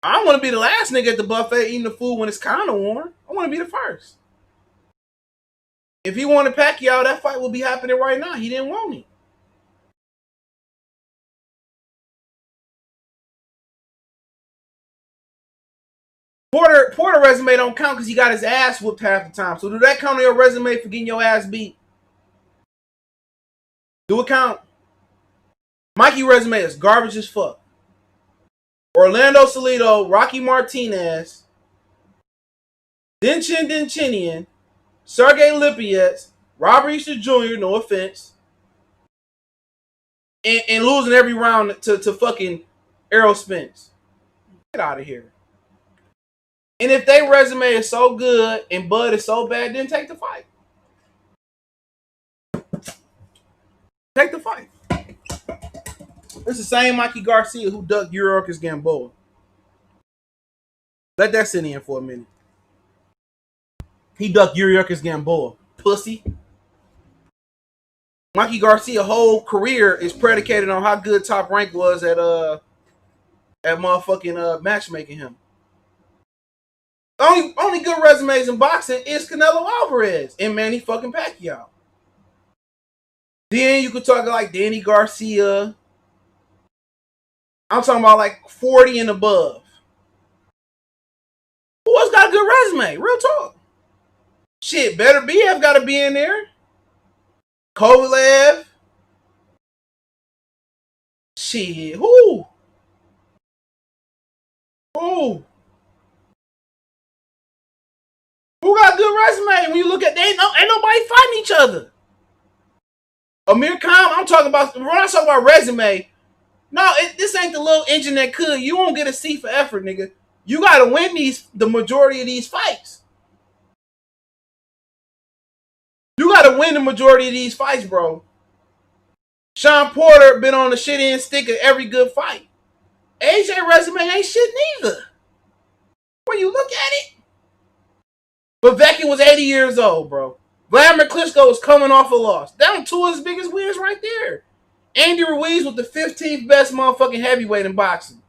I don't want to be the last nigga at the buffet eating the food when it's kind of warm. I want to be the first. If he wanted Pacquiao, that fight would be happening right now. He didn't want it. Porter resume don't count because he got his ass whooped half the time. So do that count on your resume for getting your ass beat? Do it count? Mikey resume is garbage as fuck. Orlando Salido, Rocky Martinez, Dinchinian, Sergey Lippietz, Robert Easter Jr., no offense, and losing every round to fucking Errol Spence. Get out of here. And if their resume is so good and Bud is so bad, then take the fight. Take the fight. It's the same Mikey Garcia who ducked Yuriorkis Gamboa. Let that sit in for a minute. He ducked Yuriorkis Gamboa. Pussy. Mikey Garcia's whole career is predicated on how good Top Rank was at motherfucking matchmaking him. Only good resumes in boxing is Canelo Alvarez and Manny fucking Pacquiao. Then you could talk like Danny Garcia. I'm talking about like 40 and above. Who else got a good resume? Real talk. Shit, Better BF got to be in there. Kovalev. Shit, who? Who got a good resume? When you look at, ain't nobody fighting each other. Amir Khan, I'm talking about, when I talk about resume, no, this ain't the little engine that could. You won't get a C for effort, nigga. You got to win the majority of these fights. You got to win the majority of these fights, bro. Sean Porter been on the shit end stick of every good fight. AJ resume ain't shit neither. When you look at it. Povetkin was 80 years old, bro. Vladimir Klitschko was coming off a loss. Them two of his biggest wins right there. Andy Ruiz was the 15th best motherfucking heavyweight in boxing.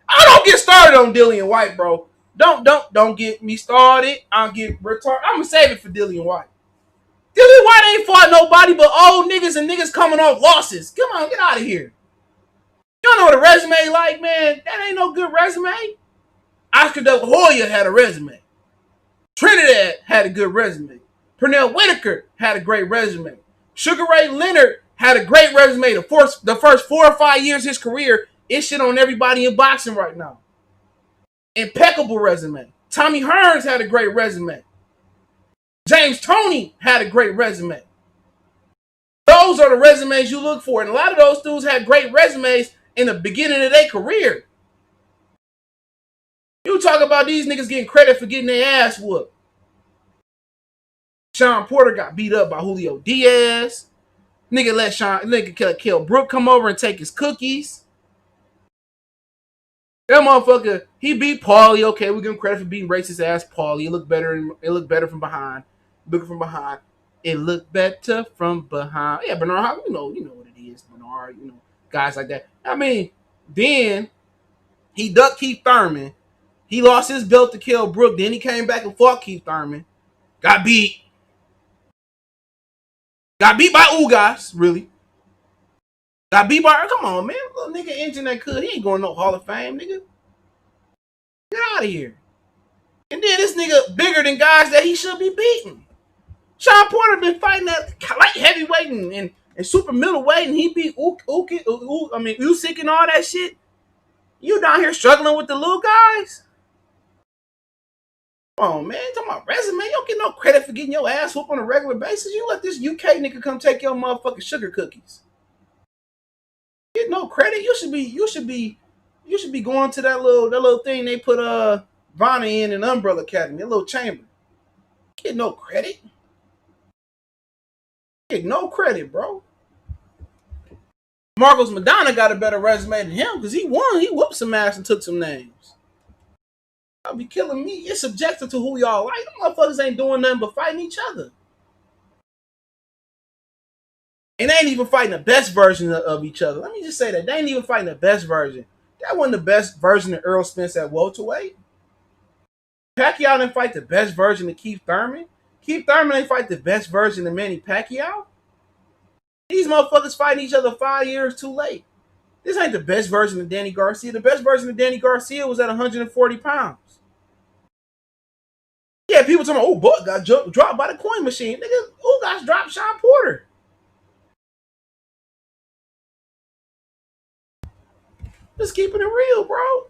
I don't get started on Dillian Whyte, bro. Don't get me started. I'll get retarded. I'm gonna save it for Dillian Whyte. Dillian Whyte ain't fought nobody but old niggas and niggas coming off losses. Come on, get out of here. You don't know what a resume like, man. That ain't no good resume. Oscar De La Hoya had a resume. Trinidad had a good resume. Pernell Whitaker had a great resume. Sugar Ray Leonard had a great resume. The first 4 or 5 years of his career, it's shit on everybody in boxing right now. Impeccable resume. Tommy Hearns had a great resume. James Toney had a great resume. Those are the resumes you look for. And a lot of those dudes had great resumes in the beginning of their career. You talk about these niggas getting credit for getting their ass whooped. Sean Porter got beat up by Julio Diaz. Nigga let Kell Brook come over and take his cookies. That motherfucker, he beat Paulie. Okay, we give him credit for beating racist ass Paulie. It looked better. It looked better from behind. Looking from behind. It looked better from behind. Yeah, Bernard, you know what it is, Bernard. Guys like that. I mean, then he ducked Keith Thurman. He lost his belt to Kell Brook. Then he came back and fought Keith Thurman. Got beat. Got beat by Ugas, really. Got beat by, come on, man. Little nigga engine that could. He ain't going to no Hall of Fame, nigga. Get out of here. And then this nigga bigger than guys that he should be beating. Sean Porter been fighting that light heavyweight and super middleweight, and he beat Usyk and all that shit. You down here struggling with the little guys? Come on, man. Talking about resume. You don't get no credit for getting your ass whooped on a regular basis. You let this UK nigga come take your motherfucking sugar cookies. Get no credit. You should be going to that little thing they put Vonnie in an Umbrella Academy, a little chamber. Get no credit. Get no credit, bro. Marcos Madonna got a better resume than him because he won. He whooped some ass and took some names. Y'all be killing me. It's subjective to who y'all like. Them motherfuckers ain't doing nothing but fighting each other. And they ain't even fighting the best version of each other. Let me just say that. They ain't even fighting the best version. That wasn't the best version of Errol Spence at welterweight. Pacquiao didn't fight the best version of Keith Thurman. Keith Thurman ain't fight the best version of Manny Pacquiao. These motherfuckers fighting each other 5 years too late. This ain't the best version of Danny Garcia. The best version of Danny Garcia was at 140 pounds. Yeah, people talking about, boy got dropped by the coin machine. Nigga, who got dropped? Sean Porter. Just keeping it real, bro.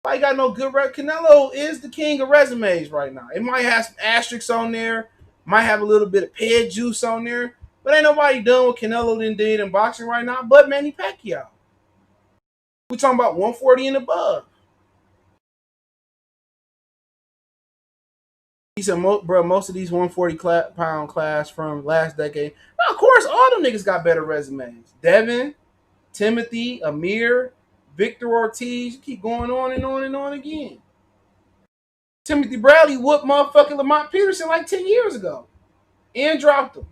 I got no good Canelo is the king of resumes right now. It might have some asterisks on there, might have a little bit of ped juice on there, but ain't nobody done what Canelo did in boxing right now but Manny Pacquiao. We talking about 140 and above. He said, bro, most of these 140-pound class from last decade. Now, of course, all them niggas got better resumes. Devin, Timothy, Amir, Victor Ortiz, keep going on and on and on again. Timothy Bradley whooped motherfucking Lamont Peterson like 10 years ago and dropped him.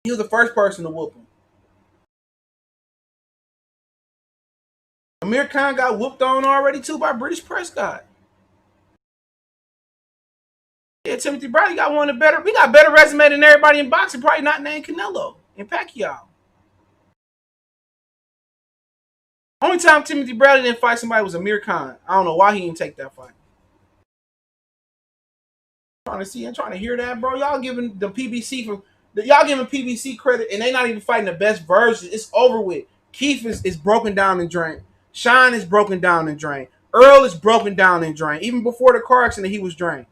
He was the first person to whoop him. Amir Khan got whooped on already too by British Prescott. Yeah, Timothy Bradley got one of the better. We got better resume than everybody in boxing, probably not named Canelo and Pacquiao. Only time Timothy Bradley didn't fight somebody was Amir Khan. I don't know why he didn't take that fight. I'm trying to hear that, bro. Y'all giving the PBC y'all giving PBC credit, and they not even fighting the best version. It's over with. Keith is broken down and drained. Shine is broken down and drained. Earl is broken down and drained. Even before the car accident, he was drained.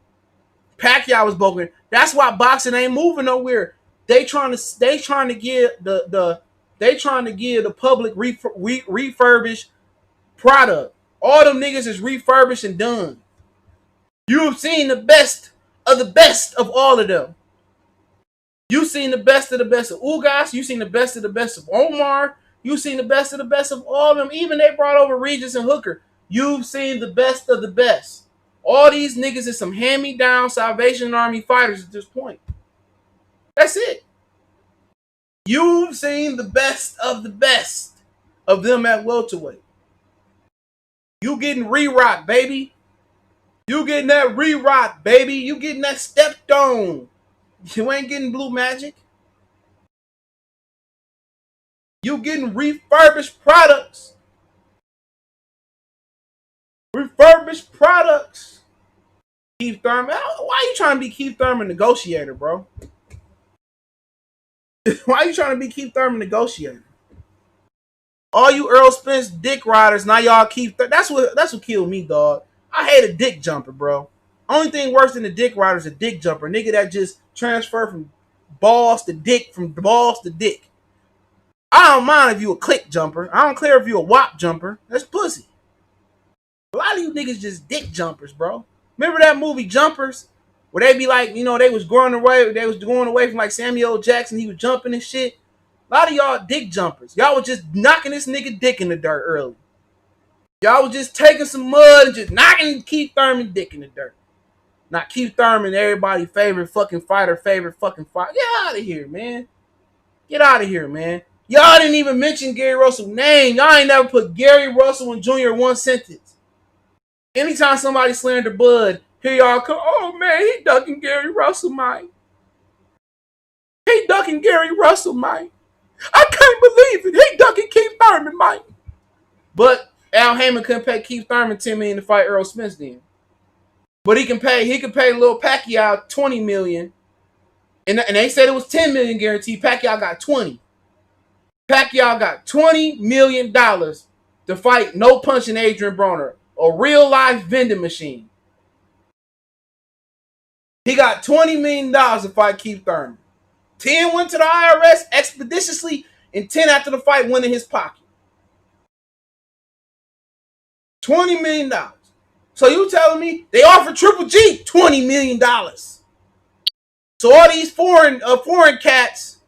Pacquiao was broken. That's why boxing ain't moving nowhere. They trying to give the public refurbished product. All them niggas is refurbished and done. You've seen the best of all of them. You've seen the best of Ugas. You've seen the best of Omar. You've seen the best of all of them. Even they brought over Regis and Hooker. You've seen the best of the best. All these niggas is some hand-me-down Salvation Army fighters at this point. That's it. You've seen the best of them at welterweight. You getting re-rocked, baby. You getting that re-rock, baby. You getting that stepped on. You ain't getting blue magic. You getting refurbished products. Refurbished products. Keith Thurman. Why are you trying to be Keith Thurman negotiator, bro? Why are you trying to be Keith Thurman negotiator? All you Earl Spence dick riders, now y'all Keith Thurman. That's what killed me, dog. I hate a dick jumper, bro. Only thing worse than a dick rider is a dick jumper. Nigga that just transfer from balls to dick, from balls to dick. I don't mind if you a click jumper. I don't care if you a wop jumper. That's pussy. A lot of you niggas just dick jumpers, bro. Remember that movie Jumpers? where they be like, they was going away from like Samuel L. Jackson. He was jumping and shit. A lot of y'all dick jumpers. Y'all was just knocking this nigga dick in the dirt early. Y'all was just taking some mud and just knocking Keith Thurman dick in the dirt. Not Keith Thurman, everybody's favorite fucking fighter. Get out of here, man. Get out of here, man. Y'all didn't even mention Gary Russell's name. Y'all ain't never put Gary Russell and Jr. in one sentence. Anytime somebody slander Bud, here y'all come, oh man, he ducking Gary Russell, Mike. He ducking Gary Russell, Mike. I can't believe it. He ducking Keith Thurman, Mike. But Al Haymon couldn't pay Keith Thurman $10 million to fight Errol Spence then. But he could pay Lil Pacquiao $20 million. And they said it was $10 million guaranteed. Pacquiao got 20. Pacquiao got $20 million to fight no punching Adrian Broner, a real life vending machine. He got $20 million to fight Keith Thurman. 10 went to the IRS expeditiously, and 10 after the fight went in his pocket. $20 million. So you telling me they offered Triple G $20 million? So all these foreign cats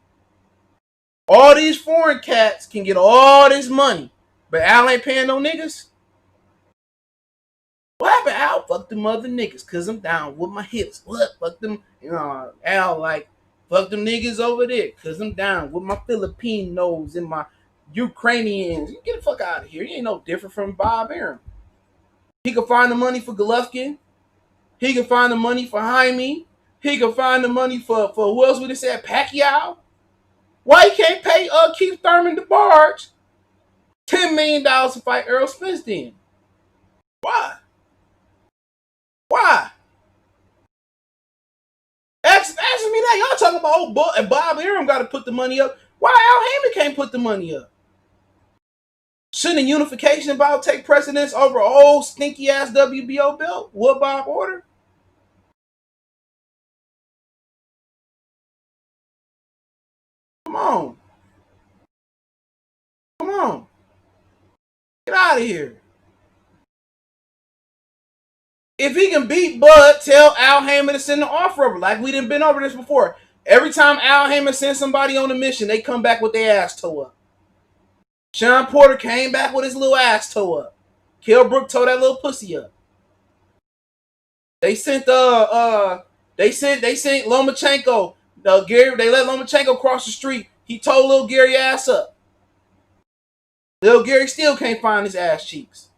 can get all this money, but Al ain't paying no niggas. What happened, Al? Fuck them other niggas, cause I'm down with my hips. What? Fuck them, Al like, fuck them niggas over there, cause I'm down with my Filipinos and my Ukrainians. You get the fuck out of here. You ain't no different from Bob Arum. He could find the money for Golovkin. He could find the money for Jaime. He could find the money for who else would have said? Pacquiao. Why he can't pay Keith Thurman DeBarge $10 million to fight Errol Spence then? Why? Ask me that. Y'all talking about Bob Arum got to put the money up. Why Al Haymon can't put the money up? Shouldn't a unification bout take precedence over old stinky ass WBO belt? What Bob order? Come on. Get out of here. If he can beat Bud, tell Al Haymon to send the offer over. Like we done been over this before. Every time Al Haymon sends somebody on a mission, they come back with their ass toe up. Sean Porter came back with his little ass toe up. Kell Brook tore that little pussy up. They sent Lomachenko. Gary, they let Lomachenko cross the street. He tore little Gary ass up. Little Gary still can't find his ass cheeks.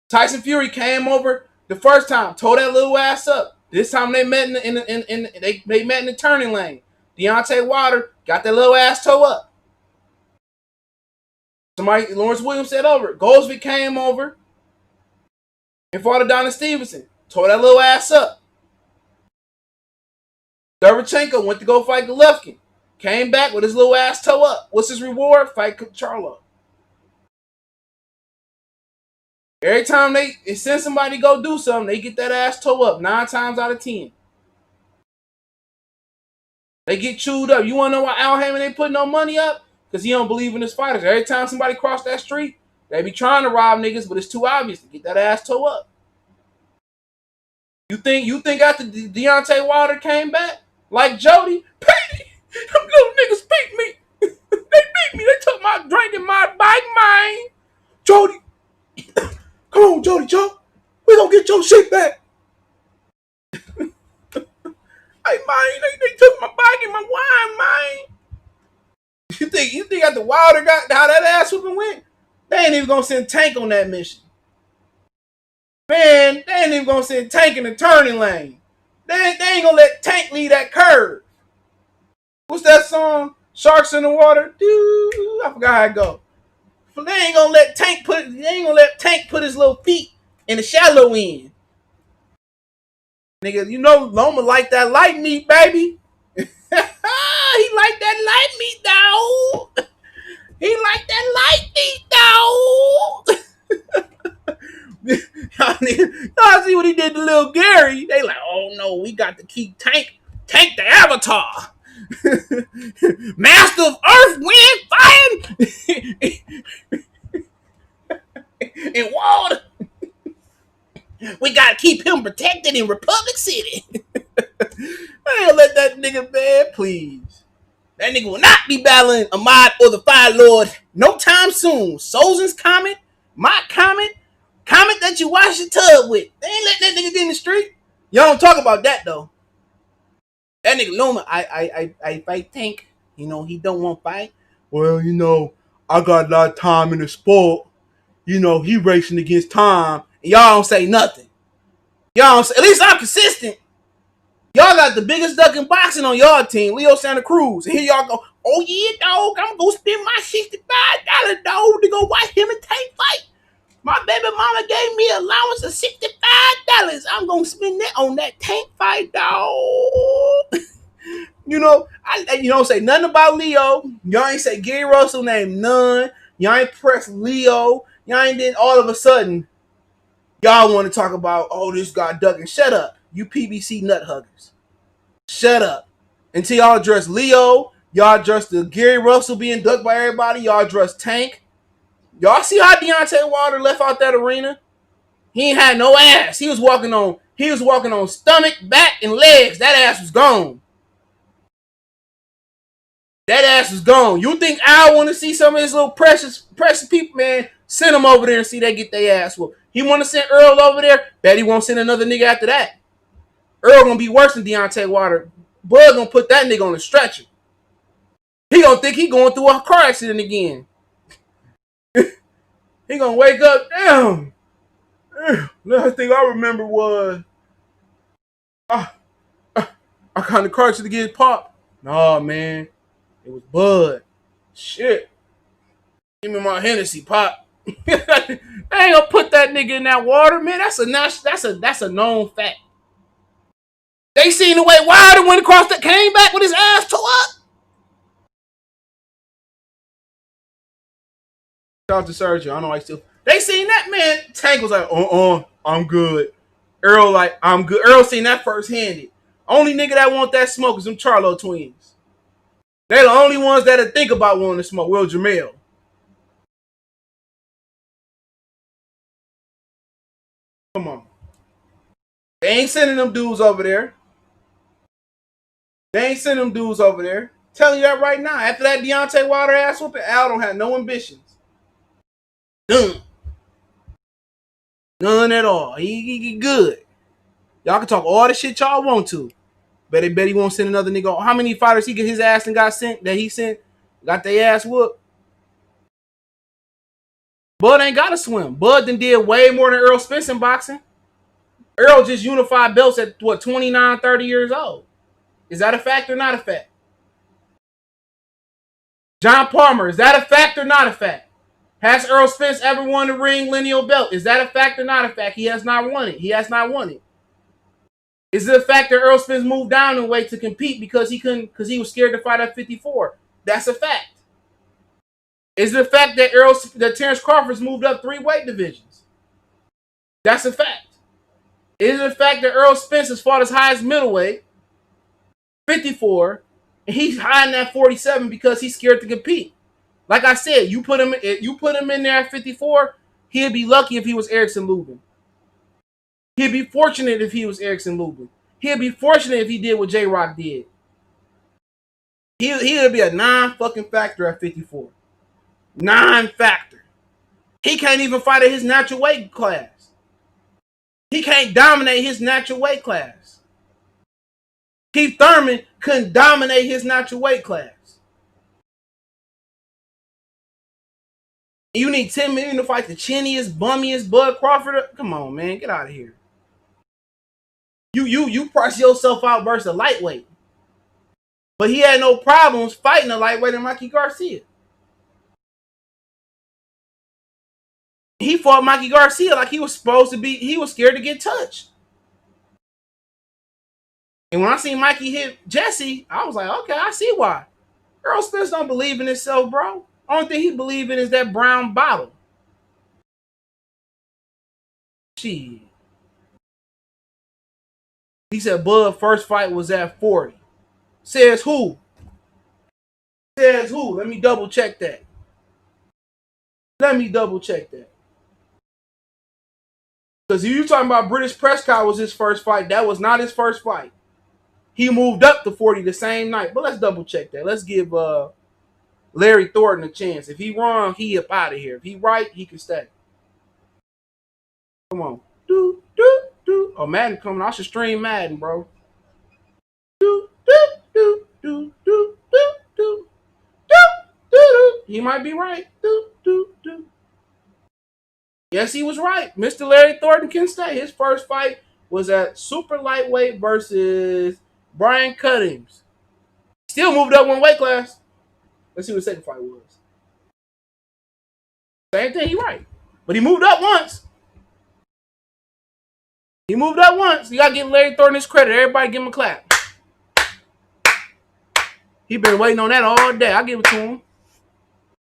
Tyson Fury came over the first time, tore that little ass up. This time they met they met in the turning lane. Deontay Wilder got that little ass toe up. Lawrence Williams said over. Goldsby came over and fought Adonis Stevenson. Tore that little ass up. Derevchenko went to go fight Golovkin. Came back with his little ass toe up. What's his reward? Fight Charlo. Every time they send somebody to go do something, they get that ass toe up 9 times out of 10. They get chewed up. You want to know why Al Haymon ain't putting no money up? Because he don't believe in his fighters. Every time somebody cross that street, they be trying to rob niggas, but it's too obvious to get that ass toe up. You think after Deontay Wilder came back, like Jody, pay me. Them little niggas beat me. They beat me. They took my drink and my bike, man. Jody. Come on, Jody Joe. We gonna get your shit back. Hey, man, they took my bike and my wine, man. You think after Wilder got how that ass whooping went? They ain't even gonna send Tank on that mission. Man, they ain't even gonna send Tank in the turning lane. They ain't gonna let Tank leave that curve. What's that song? Sharks in the Water? Dude, I forgot how it go. They ain't gonna let Tank put his little feet in the shallow end. Nigga, you know Loma like that light meat, baby. He like that light meat, dog. He like that light meat, dog. Y'all see what he did to little Gary? They like, oh no, we got to keep Tank the Avatar. Master of Earth, Wind, Fire, and water. We gotta keep him protected in Republic City. I ain't let that nigga, man, please. That nigga will not be battling Ahmad or the Fire Lord no time soon. Sozin's comment, my comment that you wash your tub with. They ain't let that nigga get in the street. Y'all don't talk about that though. That nigga Luma, I fight Tank. You know, he don't want to fight. Well, you know, I got a lot of time in the sport. You know, he racing against time. And y'all don't say nothing. Y'all don't say, at least I'm consistent. Y'all got the biggest duck in boxing on y'all team, Leo Santa Cruz. And here y'all go, oh yeah, dog, I'm going to spend my $65, dog, to go watch him and Tank fight. My baby mama gave me an allowance of $65. I'm going to spend that on that Tank fight, dog. You know, you don't say nothing about Leo. Y'all ain't say Gary Russell name none. Y'all ain't press Leo. Y'all ain't then all of a sudden, y'all want to talk about, oh, this guy ducking. Shut up, you PBC nut huggers. Shut up. Until y'all address Leo, y'all address the Gary Russell being ducked by everybody. Y'all address Tank. Y'all see how Deontay Wilder left out that arena? He ain't had no ass. He was walking on stomach, back, and legs. That ass was gone. That ass was gone. You think I want to see some of his little precious people, man? Send them over there and see they get their ass whooped. He want to send Earl over there. Bet he won't send another nigga after that. Earl gonna be worse than Deontay Wilder. Bud gonna put that nigga on the stretcher. He gonna think he going through a car accident again. He gonna wake up. Damn. Last thing I remember was I kind of car accident to get popped. Nah, man. It was Bud. Shit. Give me my Hennessy, pop. I ain't gonna put that nigga in that water, man. That's a known fact. They seen the way Wilder went across that, came back with his ass tore up. Shout out to Sergio. I know I still. They seen that, man. Tank was like, I'm good. Earl like, I'm good. Earl seen that first-handed. Only nigga that want that smoke is them Charlo twins. They're the only ones that think about wanting to smoke. Will Jamel. Come on. They ain't sending them dudes over there. Telling you that right now. After that Deontay Wilder ass whooping, Al don't have no ambitions. None. None at all. He good. Y'all can talk all the shit y'all want to. Bet he won't send another nigga. How many fighters he get his ass and got sent that he sent? Got their ass whooped. Bud ain't got to swim. Bud done did way more than Earl Spence in boxing. Earl just unified belts at, 29, 30 years old. Is that a fact or not a fact? John Palmer, is that a fact or not a fact? Has Earl Spence ever won the ring lineal belt? Is that a fact or not a fact? He has not won it. Is it a fact that Earl Spence moved down in weight to compete because he was scared to fight at 54? That's a fact. Is it a fact that Terence Crawford's moved up 3 weight divisions? That's a fact. Is it a fact that Earl Spence has fought as high as middleweight, 54, and he's hiding at 47 because he's scared to compete? Like I said, you put him in there at 54, he'd be lucky if he was Erickson Lubin. He'd be fortunate if he was Erickson Lubin. He'd be fortunate if he did what J-Rock did. He'd be a non-fucking factor at 54. Non-factor. He can't even fight at his natural weight class. He can't dominate his natural weight class. Keith Thurman couldn't dominate his natural weight class. You need 10 million to fight the chinniest, bummiest Bud Crawford? Come on, man. Get out of here. You price yourself out versus a lightweight. But he had no problems fighting a lightweight in Mikey Garcia. He fought Mikey Garcia like he was supposed to be. He was scared to get touched. And when I seen Mikey hit Jesse, I was like, okay, I see why. Earl Spence don't believe in himself, bro. Only thing he believe in is that brown bottle. Shit. He said Bud's first fight was at 40. Says who? Let me double check that. Because you talking about British Prescott was his first fight. That was not his first fight. He moved up to 40 the same night. But let's double check that. Let's give Larry Thornton a chance. If he wrong, he up out of here. If he right, he can stay. Come on. Do, do, do. Oh, Madden coming. I should stream Madden, bro. Do, do, do, do, do, do, do, do, do. He might be right. Do, do, do. Yes, he was right. Mr. Larry Thornton can stay. His first fight was at super lightweight versus Brian Cuttings. Still moved up one weight class. Let's see what the second fight was. Same thing, he right. But he moved up once. He moved up once. You got to give Larry Thornton his credit. Everybody give him a clap. He been waiting on that all day. I give it to him.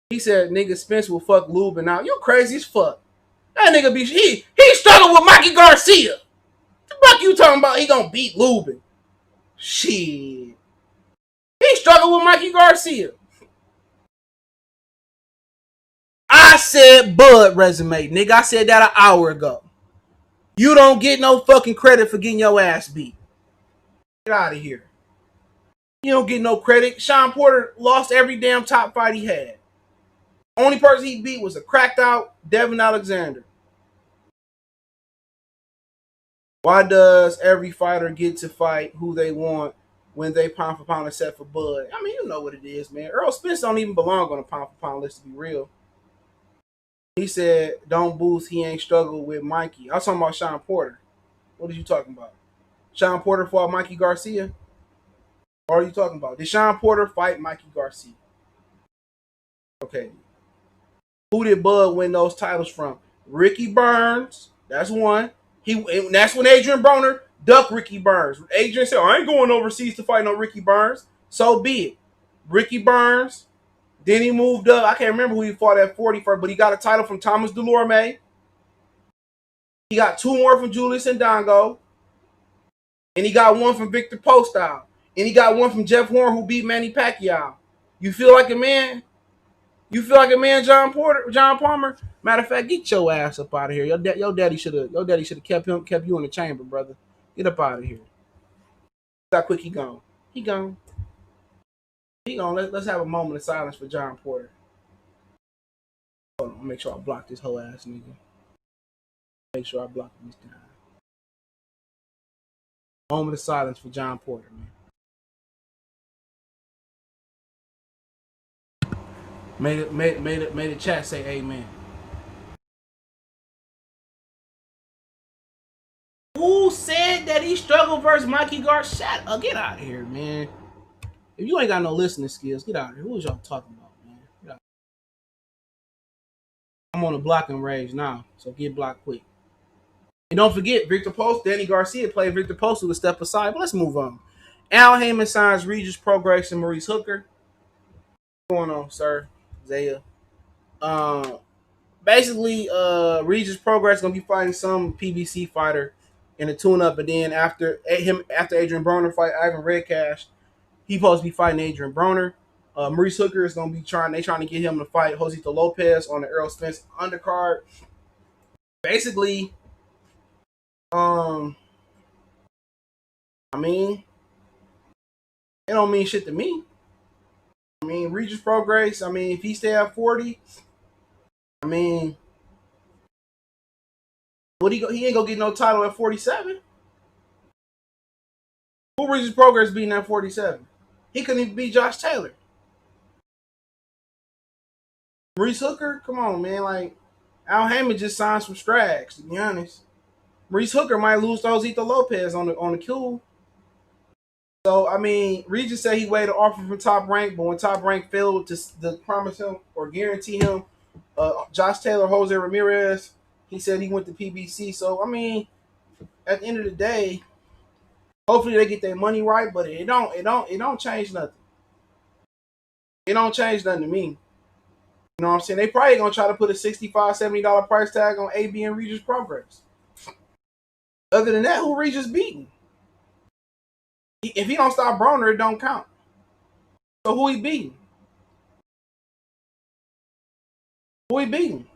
He said, nigga, Spence will fuck Lubin out. You crazy as fuck. That nigga be, he struggled with Mikey Garcia. The fuck you talking about he gonna beat Lubin? Shit. He struggled with Mikey Garcia. I said Bud resume, nigga. I said that an hour ago. You don't get no fucking credit for getting your ass beat. Get out of here. You don't get no credit. Sean Porter lost every damn top fight he had. Only person he beat was a cracked out Devin Alexander. Why does every fighter get to fight who they want when they pound for pound except for Bud? I mean, you know what it is, man. Earl Spence don't even belong on a pound for pound list, to be real. He said, don't boost, he ain't struggled with Mikey. I was talking about Sean Porter. What are you talking about? Sean Porter fought Mikey Garcia? What are you talking about? Did Sean Porter fight Mikey Garcia? Okay. Who did Bud win those titles from? Ricky Burns. That's one. That's when Adrian Broner ducked Ricky Burns. Adrian said, I ain't going overseas to fight no Ricky Burns. So be it. Ricky Burns. Then he moved up. I can't remember who he fought at 41st, but he got a title from Thomas Delorme. He got 2 more from Julius Ndongo. And he got 1 from Victor Postol. And he got 1 from Jeff Horn, who beat Manny Pacquiao. You feel like a man? You feel like a man, John Palmer? Matter of fact, get your ass up out of here. Your daddy should have kept you in the chamber, brother. Get up out of here. How quick he gone? He gone. He gone. Let's have a moment of silence for John Porter. Hold on, make sure I block this whole ass nigga. Make sure I block him this time. Moment of silence for John Porter, man. Made the chat say amen. Who said that he struggled versus Mikey Garcia? Get out of here, man. If you ain't got no listening skills, get out of here. Who was y'all talking about, man? I'm on a blocking range now, so get blocked quick. And don't forget, Victor Post, Danny Garcia played Victor Post to step aside. But let's move on. Al Haymon signs Regis, Prograis, and Maurice Hooker. What's going on, sir? Zaya. Basically, Regis Prograis is gonna be fighting some PBC fighter in a tune-up, but then after Adrian Broner fight Ivan Redcash, he's supposed to be fighting Adrian Broner. Maurice Hooker is gonna be trying to get him to fight Josito Lopez on the Errol Spence undercard. Basically, I mean, it don't mean shit to me. I mean, Regis Prograis, I mean, if he stay at 40, I mean, he ain't gonna get no title at 47. Who Regis Prograis beating at 47? He couldn't even beat Josh Taylor. Maurice Hooker, come on, man. Like, Al Haymon just signed some strags, to be honest. Maurice Hooker might lose to Josito Lopez on the queue. So, I mean, Regis said he waited an offer from Top Rank, but when Top Rank failed to promise him or guarantee him Josh Taylor, Jose Ramirez, he said he went to PBC. So, I mean, at the end of the day, hopefully they get their money right, but it don't change nothing. It don't change nothing to me. You know what I'm saying? They probably gonna try to put a $65, $70 price tag on AB and Regis Prograis. Other than that, who Regis beating? If he don't stop Broner, it don't count. So who he beating? Who he beating?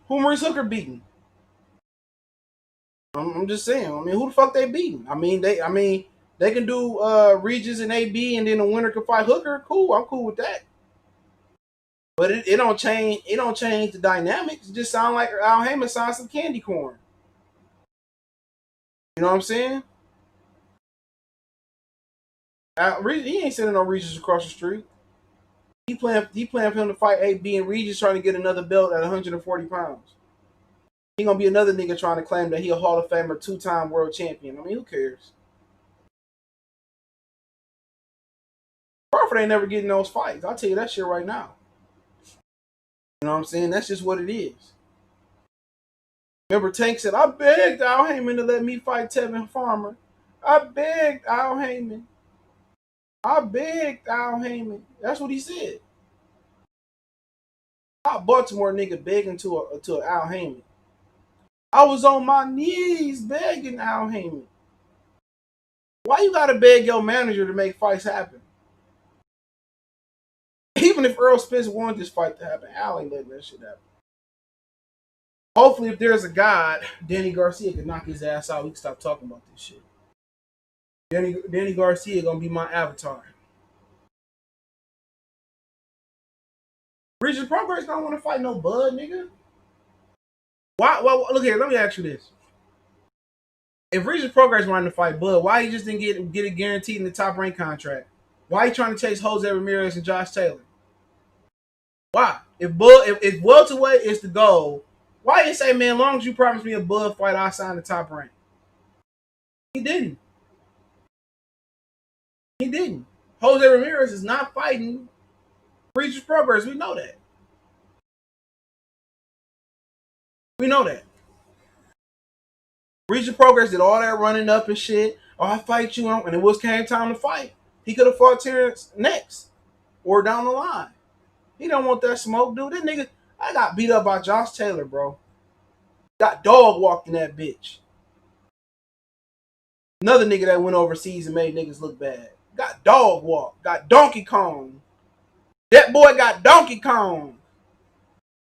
Who Maurice Hooker beating? I'm just saying. I mean, who the fuck they beating? I mean, They can do Regis and AB, and then the winner can fight Hooker. Cool, I'm cool with that. But it don't change. It don't change the dynamics. It just sound like Al Haymon signed some candy corn. You know what I'm saying? He ain't sending no Regis across the street. He playing for him to fight AB, and Regis trying to get another belt at 140 pounds. He gonna be another nigga trying to claim that he a Hall of Famer, 2-time world champion. I mean, who cares? Crawford ain't never getting those fights. I'll tell you that shit right now. You know what I'm saying? That's just what it is. Remember, Tank said, I begged Al Haymon to let me fight Tevin Farmer. I begged Al Haymon. I begged Al Haymon. That's what he said. I Baltimore nigga begging to Al Haymon. I was on my knees begging Al Haymon. Why you gotta beg your manager to make fights happen? Even if Earl Spence wanted this fight to happen, Al ain't letting that shit happen. Hopefully, if there's a God, Danny Garcia can knock his ass out. We can stop talking about this shit. Danny Garcia gonna be my avatar. Regis Prograis don't want to fight no Bud, nigga. Why? Well, look here. Let me ask you this: if Regis Prograis wanted to fight Bud, why he just didn't get it guaranteed in the top rank contract? Why he trying to chase Jose Ramirez and Josh Taylor? Why? If welterweight is the goal, why you say, man, as long as you promise me a Bud fight, I'll sign the top rank? He didn't. He didn't. Jose Ramirez is not fighting Regis Prograis. We know that. We know that. Regis Prograis did all that running up and shit. Oh, I fight you, and it was came time to fight. He could have fought Terence next or down the line. He don't want that smoke, dude. That nigga, I got beat up by Josh Taylor, bro. Got dog walked in that bitch. Another nigga that went overseas and made niggas look bad. Got dog walked. Got Donkey Kong. That boy got Donkey Kong.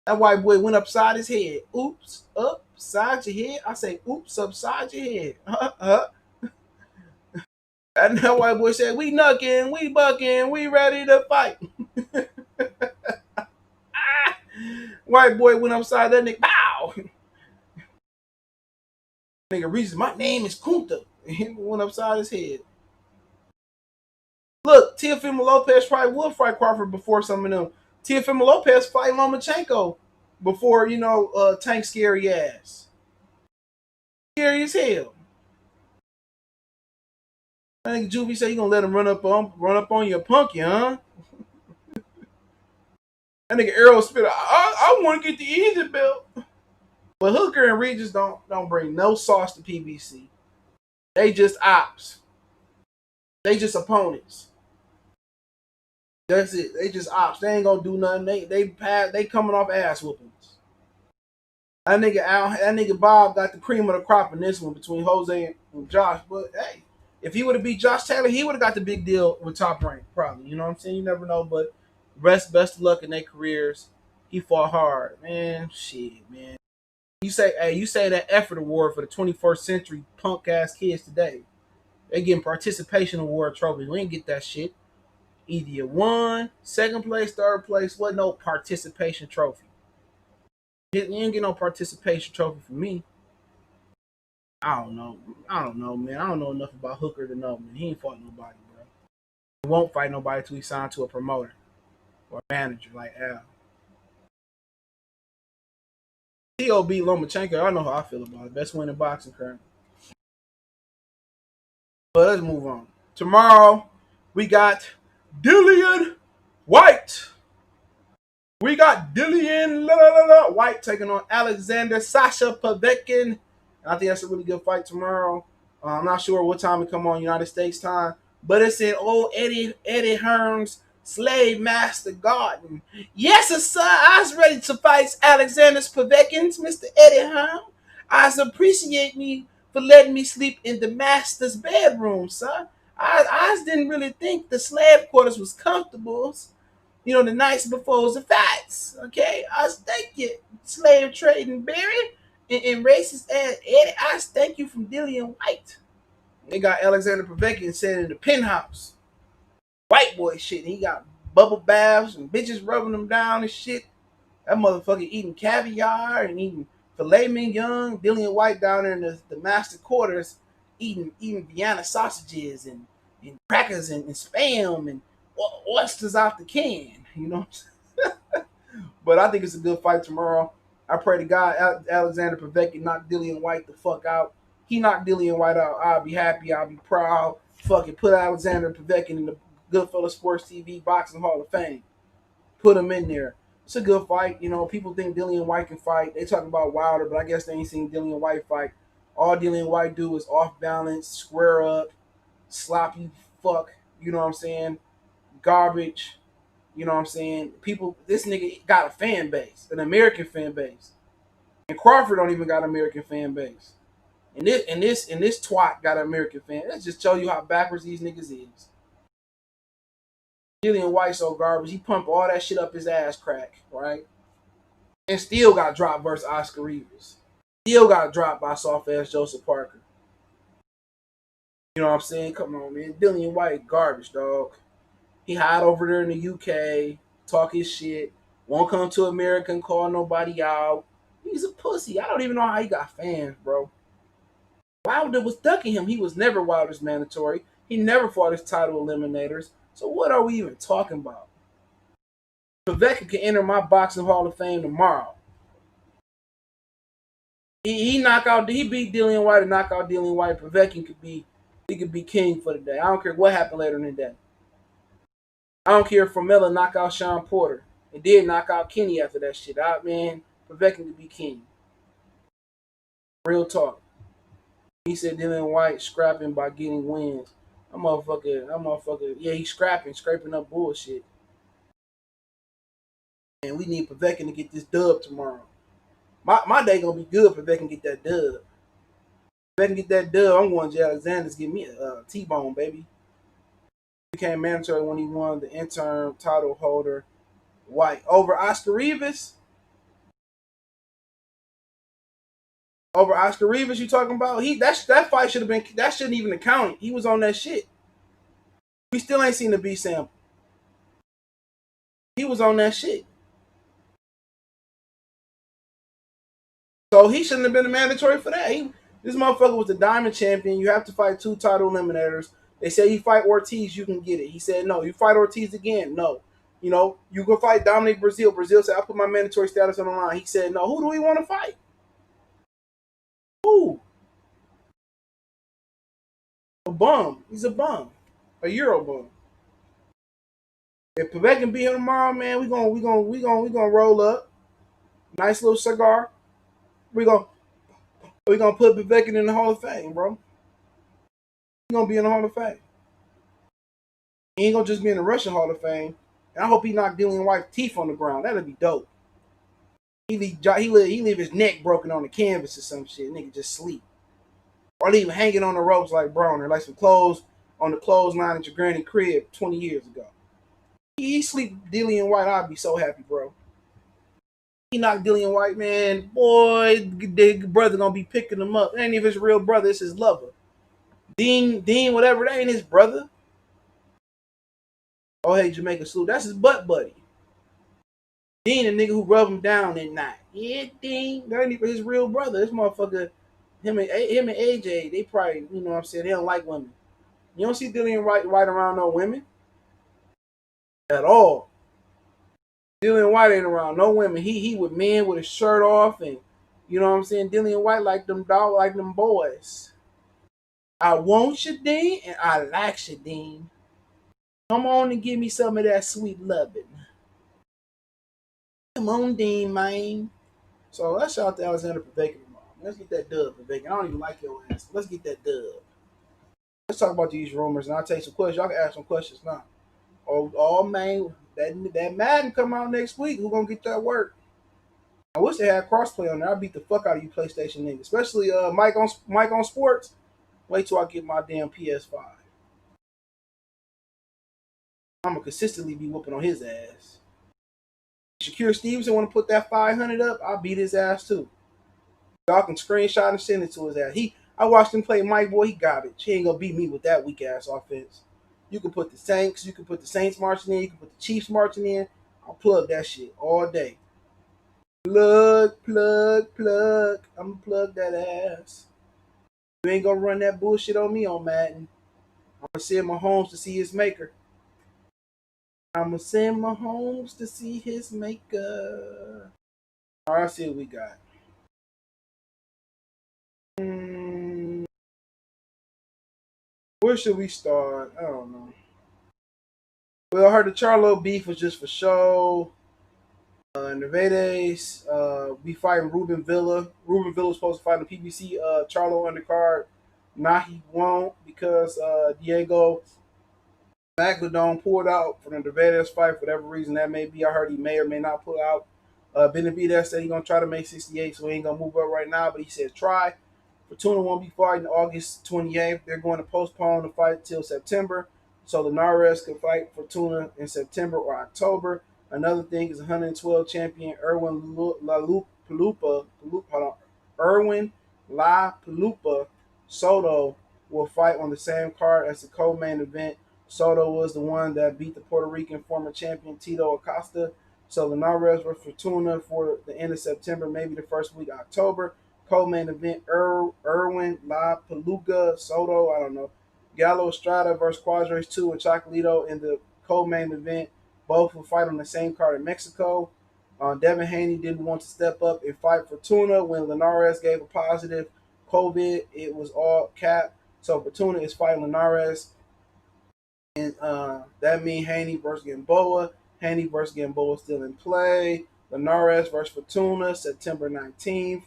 That white boy went upside his head. Oops, upside your head. I say, oops, upside your head. And that white boy said, we knucking, we bucking, we ready to fight. White boy went upside that nigga. Bow. Nigga, reason my name is Kunta. He went upside his head. Look, Teofimo Lopez probably will fight Crawford before some of them. Teofimo Lopez fight Lomachenko before, Tank scary ass. Scary as hell. I think Juvie said you gonna let him run up on your punky, huh? That nigga Errol spit. I want to get the easy belt. But Hooker and Regis don't bring no sauce to PBC. They just ops. They just opponents. That's it. They just ops. They ain't gonna do nothing. They coming off ass whoopings. That nigga Bob got the cream of the crop in this one between Jose and Josh. But hey, if he would have beat Josh Taylor, he would have got the big deal with Top Rank, probably. You know what I'm saying? You never know, but best of luck in their careers. He fought hard. Man, shit, man. You say that effort award for the 21st century punk ass kids today. They getting participation award trophies. We ain't get that shit. Either you won, second place, third place, wasn't no participation trophy. You ain't get no participation trophy for me. I don't know, man. I don't know enough about Hooker to know, man. He ain't fought nobody, bro. He won't fight nobody till he signed to a promoter or a manager like Al. T.O. beat Lomachenko. I know how I feel about it. Best win in boxing currently. But let's move on. Tomorrow, we got Dillian Whyte. We got Dillian Whyte taking on Alexander Sasha Povetkin. I think that's a really good fight tomorrow. I'm not sure what time it come on United States time, but it's in old Eddie Hearn's Slave Master Garden. Yes, sir. I was ready to fight Alexander Povetkin, Mr. Eddie Hearn. I appreciate me for letting me sleep in the master's bedroom, sir. I didn't really think the slave quarters was comfortable. The nights before the fights. Okay, I thank you, slave trading Barry and racist ass Eddie. I thank you from Dillian Whyte. They got Alexander Povetkin sitting in the penthouse. White boy shit. He got bubble baths and bitches rubbing him down and shit. That motherfucker eating caviar and eating filet mignon. Dillian Whyte down there in the master quarters eating Vienna sausages and crackers and spam and oysters out the can. You know. But I think it's a good fight tomorrow. I pray to God Alexander Povetkin knock Dillian Whyte the fuck out. He knocked Dillian Whyte out. I'll be happy. I'll be proud. Fucking put Alexander Povetkin in the Goodfellas Sports TV Boxing Hall of Fame. Put him in there. It's a good fight. You know, people think Dillian Whyte can fight. They talking about Wilder, but I guess they ain't seen Dillian Whyte fight. All Dillian Whyte do is off balance, square up, sloppy fuck. You know what I'm saying? Garbage. You know what I'm saying? People, this nigga got a fan base, an American fan base, and Crawford don't even got an American fan base. And this twat got an American fan. That just tell you how backwards these niggas is. Dillian Whyte so garbage. He pumped all that shit up his ass crack, right? And still got dropped versus Oscar Rivas. Still got dropped by soft ass Joseph Parker. You know what I'm saying? Come on, man. Dillian Whyte garbage, dog. He hide over there in the UK, talk his shit, won't come to America and call nobody out. He's a pussy. I don't even know how he got fans, bro. Wilder was ducking him. He was never Wilder's mandatory. He never fought his title eliminators. So what are we even talking about? Povetkin can enter my boxing Hall of Fame tomorrow. He beat Dillian Whyte and knock out Dillian Whyte. Povetkin could be king for the day. I don't care what happened later in the day. I don't care if Formella knock out Sean Porter. It did knock out Kenny after that shit. Man, Povetkin could be king. Real talk. He said Dillian Whyte scrapping by getting wins. That motherfucker, yeah, he's scraping up bullshit. And we need Povetkin to get this dub tomorrow. My day gonna be good if Povetkin get that dub. Povetkin get that dub, I'm going to Alexander's give me a T-bone, baby. Became mandatory when he won the interim title holder Whyte over Oscar Rivas. Over Oscar Rivas, you talking about? That fight should have been, that shouldn't even have counted. He was on that shit. We still ain't seen the B sample. He was on that shit. So he shouldn't have been a mandatory for that. This motherfucker was the diamond champion. You have to fight 2 title eliminators. They say you fight Ortiz, you can get it. He said no. You fight Ortiz again, no. You know, you go fight Dominic Brazil. Brazil said, I put my mandatory status on the line. He said no. Who do we want to fight? Who? A bum. He's a bum. A Euro bum. If Povetkin beat him tomorrow, man, we gonna roll up. Nice little cigar. We gonna put Povetkin in the Hall of Fame, bro. He's gonna be in the Hall of Fame. He ain't gonna just be in the Russian Hall of Fame. And I hope he knocked Dillian Whyte's teeth on the ground. That'd be dope. He leave his neck broken on the canvas or some shit. Nigga just sleep. Or leave him hanging on the ropes like Broner, like some clothes on the clothesline at your granny crib 20 years ago. He sleep Dillian Whyte, I'd be so happy, bro. He knocked Dillian Whyte, man. Boy, the brother gonna be picking him up. It ain't even his real brother, it's his lover. Dean, whatever, that ain't his brother. Oh, hey, Jamaica Salute. That's his butt buddy. Dean, the nigga who rubbed him down at night. Yeah, Dean. That ain't even his real brother. This motherfucker, him and AJ, they probably, you know what I'm saying, they don't like women. You don't see Dillian Whyte around no women. At all. Dillian Whyte ain't around no women. He with men with his shirt off and, you know what I'm saying, Dillian Whyte like them dog, like them boys. I want you, Dean, and I like you, Dean. Come on and give me some of that sweet loving. Come on, Dean, man. So let's shout out to Alexander Povetkin tomorrow. Let's get that dub, Povetkin. I don't even like your ass. Let's get that dub. Let's talk about these rumors, and I'll take some questions. Y'all can ask some questions now. Oh man, that Madden come out next week. Who gonna get that work? I wish they had crossplay on there. I beat the fuck out of you PlayStation niggas, especially Mike on Sports. Wait till I get my damn PS5. I'm gonna consistently be whooping on his ass. Shakir Stevenson want to put that 500 up, I'll beat his ass too. Y'all can screenshot and send it to his ass. I watched him play Mike, boy, he garbage. He ain't gonna beat me with that weak ass offense. You can put the Saints marching in, you can put the Chiefs marching in. I'll plug that shit all day. Plug, plug, plug. I'm gonna plug that ass. You ain't gonna run that bullshit on me on Madden. I'm gonna send my homes to see his maker. I'm gonna send my homes to see his maker. All right, let's see what we got. Where should we start? I don't know. Well, I heard the Charlo beef was just for show. Nervades, be fighting Ruben Villa. Ruben Villa was supposed to fight the PBC Charlo undercard. Nah, he won't because Diego Magladon pulled out for the Nervades fight for whatever reason that may be. I heard he may or may not pull out. Benavidez said he's gonna try to make 68, so he ain't gonna move up right now. But he said try. Fortuna won't be fighting August 28th. They're going to postpone the fight till September, so Linares can fight Fortuna in September or October. Another thing is 112 champion Erwin La Palupa Soto will fight on the same card as the co-main event. Soto was the one that beat the Puerto Rican former champion Tito Acosta. So Linares vs Fortuna for the end of September, maybe the first week of October. Co-main event Erwin La Peluga Soto, I don't know. Gallo Estrada versus Quadres 2 and Chocolito in the co-main event. Both will fight on the same card in Mexico. Devin Haney didn't want to step up and fight Fortuna when Linares gave a positive COVID. It was all cap. So Fortuna is fighting Linares. And that means Haney versus Gamboa. Haney versus Gamboa still in play. Linares versus Fortuna, September 19th.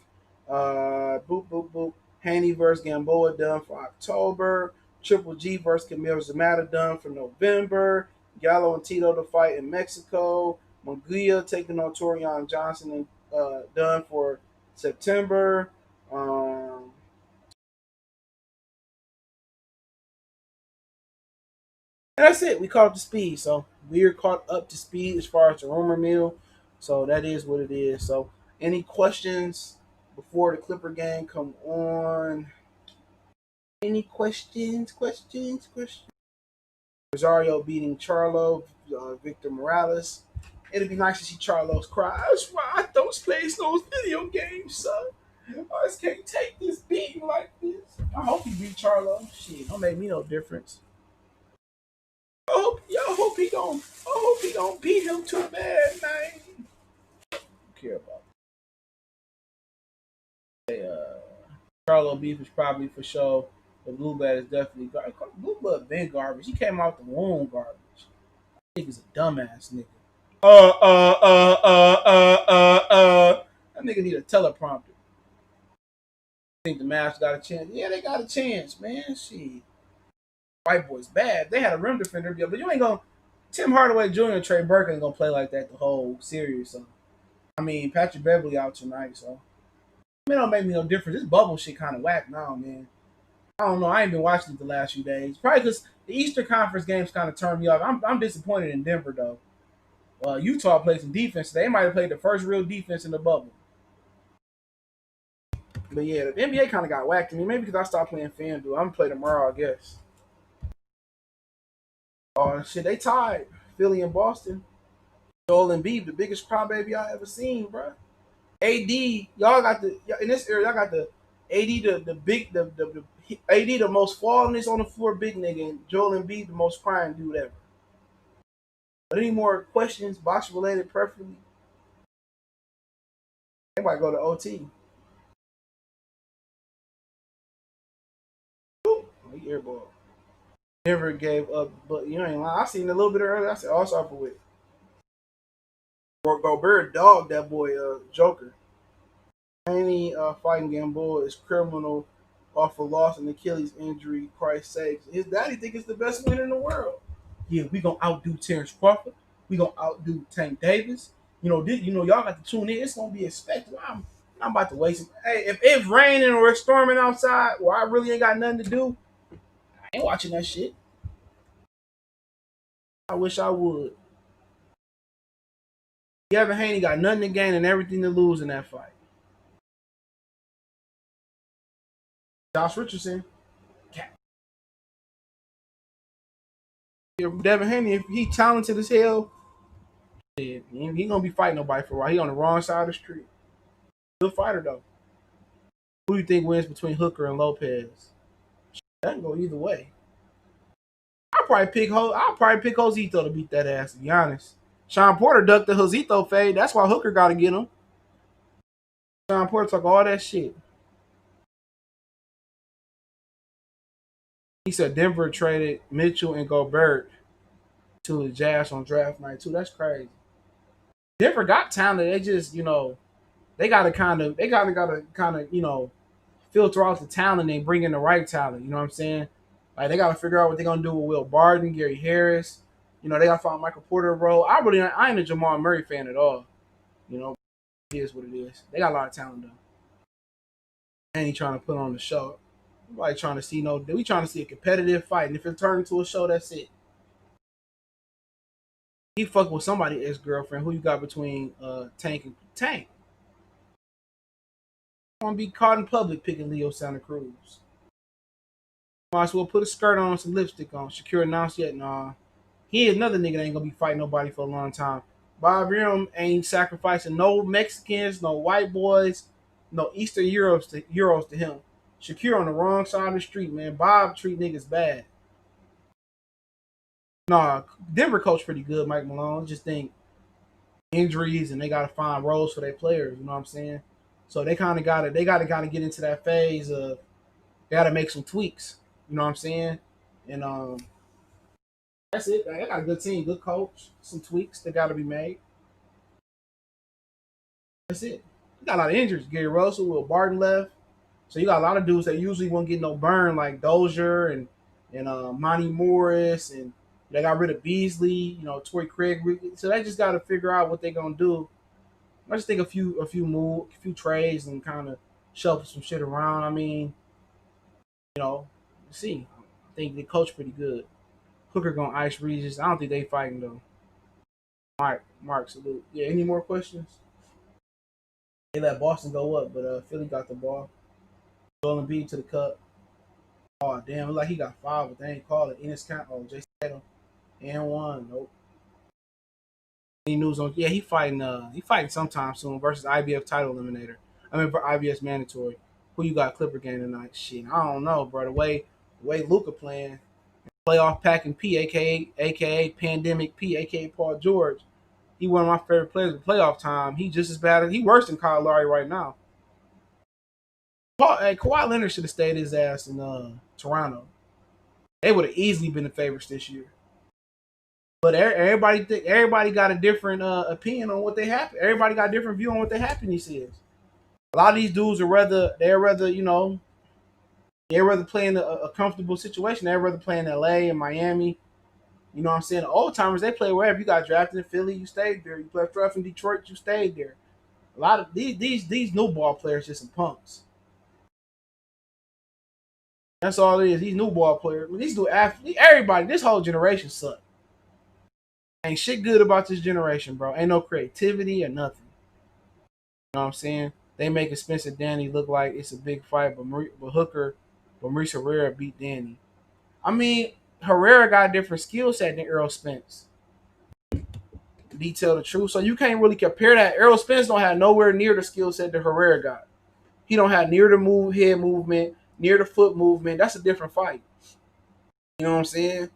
Boop, boop, boop. Haney versus Gamboa done for October. Triple G versus Camille Zamata done for November. Gallo and Tito to fight in Mexico. Munguia taking on Torian Johnson and done for September. And that's it. We caught up to speed. So we're caught up to speed as far as the rumor mill. So that is what it is. So any questions before the Clipper game come on? Any questions? Rosario beating Charlo, Victor Morales. It'd be nice to see Charlo's cry. That's why I don't play those video games, son. I just can't take this beating like this. I hope he beat Charlo. Shit, don't make me no difference. I hope he don't beat him too bad, man. Don't care about that. Charlo beef is probably for sure. The blue blood is definitely garbage. Blue blood been garbage. He came out the womb garbage. Nigga's a dumbass nigga. That nigga need a teleprompter. Think the Mavs got a chance? Yeah, they got a chance, man. Shit. White boy's bad. They had a rim defender, but you ain't gonna. Tim Hardaway Jr. and Trey Burke ain't gonna play like that the whole series. So I mean, Patrick Beverly out tonight, so it don't make me no difference. This bubble shit kind of whack now, man. I don't know. I ain't been watching it the last few days. Probably because the Eastern Conference games kind of turned me off. I'm disappointed in Denver though. Utah played some defense. They might have played the first real defense in the bubble. But yeah, the NBA kind of got whacked to me. Maybe because I stopped playing FanDuel. I'm gonna play tomorrow, I guess. Oh shit, they tied Philly and Boston. Joel Embiid, the biggest crybaby I ever seen, bro. AD, y'all got the in this area. Y'all got the AD, the AD, the most fallenness on the floor, big nigga, and Joel Embiid, the most crying dude ever. But any more questions, box related, preferably? They might go to OT. Ooh, he airball. Never gave up, but you ain't lying. I seen a little bit earlier. I said, "Oh, it's off with." Gobert dog that boy, Joker. Any fighting Gamboa is criminal off a loss and Achilles injury. Christ's sakes, his daddy think it's the best winner in the world. Yeah, we gonna outdo Terence Crawford. We gonna outdo Tank Davis. Y'all got to tune in. It's gonna be expected. I'm about to waste it. Hey, if it's raining or it's storming outside, where I really ain't got nothing to do, I ain't watching that shit. I wish I would. Devin Haney got nothing to gain and everything to lose in that fight. Josh Richardson. Devin Haney, if he talented as hell, he gonna be fighting nobody for a while. He on the wrong side of the street. Good fighter though. Who do you think wins between Hooker and Lopez? That can go either way. I'll probably pick Josito to beat that ass, to be honest. Sean Porter ducked the Josito fade. That's why Hooker gotta get him. Sean Porter took all that shit. He said Denver traded Mitchell and Gobert to the Jazz on draft night too. That's crazy. Denver got talent. They just, gotta kind of, filter out the talent and bring in the right talent. You know what I'm saying? Like they gotta figure out what they're gonna do with Will Barton, Gary Harris. They gotta find Michael Porter role. I ain't a Jamal Murray fan at all. It is what it is. They got a lot of talent though. And he trying to put on the show. Nobody trying to see we trying to see a competitive fight. And if it turns into a show, that's it. He fucked with somebody ex-girlfriend. Who you got between Tank and Tank? Want to be caught in public picking Leo Santa Cruz. Might as well put a skirt on and some lipstick on. Shakur announced yet? Nah. He another nigga that ain't gonna be fighting nobody for a long time. Bob Arum ain't sacrificing no Mexicans, no white boys, no Eastern Euros to him. Shakur on the wrong side of the street, man. Bob treat niggas bad. Nah, Denver coach pretty good, Mike Malone. Just think injuries and they gotta find roles for their players. You know what I'm saying? So they gotta get into that phase of they gotta make some tweaks. You know what I'm saying? And that's it. I got a good team, good coach, some tweaks that gotta be made. That's it. You got a lot of injuries. Gary Russell, Will Barton left. So you got a lot of dudes that usually won't get no burn, like Dozier and Monty Morris, and they got rid of Beasley, Torrey Craig. So they just got to figure out what they're gonna do. I just think a few trades and kind of shuffle some shit around. I mean, see. I think the coach pretty good. Hooker gonna ice Regis. I don't think they fighting though. Mark, salute. Yeah, any more questions? They let Boston go up, but Philly got the ball. Joel Embiid to the cup. Oh damn, look like he got five, but they ain't called it. Ennis count. Oh, Jason Tatum and one. Nope. Any news on? Yeah, he fighting sometime soon versus IBF title eliminator. I mean, for IBS mandatory. Who you got Clipper game tonight? Shit, I don't know, bro. The way Luka playing, playoff packing P, aka pandemic P, aka Paul George. He one of my favorite players in playoff time. He just as bad. He worse than Kyle Lowry right now. Kawhi Leonard should have stayed his ass in Toronto. They would have easily been the favorites this year. But everybody got a different opinion on what they happen. Everybody got a different view on what their happiness is. A lot of these dudes they'd rather play in a comfortable situation. They'd rather play in LA and Miami. You know what I'm saying? The old timers, they play wherever. You got drafted in Philly, you stayed there. You played draft in Detroit, you stayed there. A lot of these new ball players just some punks. That's all it is. These new ball players, these new athletes, everybody, this whole generation suck. Ain't shit good about this generation, bro. Ain't no creativity or nothing. You know what I'm saying? They making Spencer Danny look like it's a big fight, but Maurice Herrera beat Danny. I mean, Herrera got a different skill set than Errol Spence. To tell the truth, so you can't really compare that. Errol Spence don't have nowhere near the skill set that Herrera got. He don't have near the head movement, near the foot movement. That's a different fight. You know what I'm saying?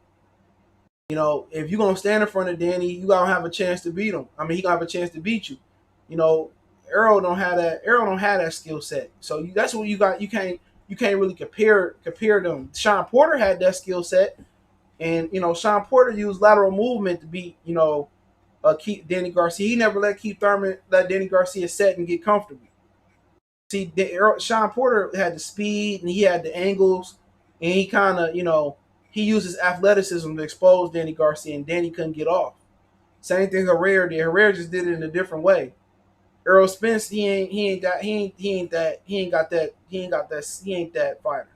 If you're gonna stand in front of Danny, you gotta have a chance to beat him. I mean, he gonna have a chance to beat you. Errol don't have that. Errol don't have that skill set. So that's what you got. You can't really compare them. Sean Porter had that skill set, and Sean Porter used lateral movement to beat keep Danny Garcia. He never let Keith Thurman let Danny Garcia set and get comfortable. See, Sean Porter had the speed and he had the angles, and he kind of he used his athleticism to expose Danny Garcia, and Danny couldn't get off. Same thing Herrera did. Herrera just did it in a different way. Errol Spence, he ain't that fighter.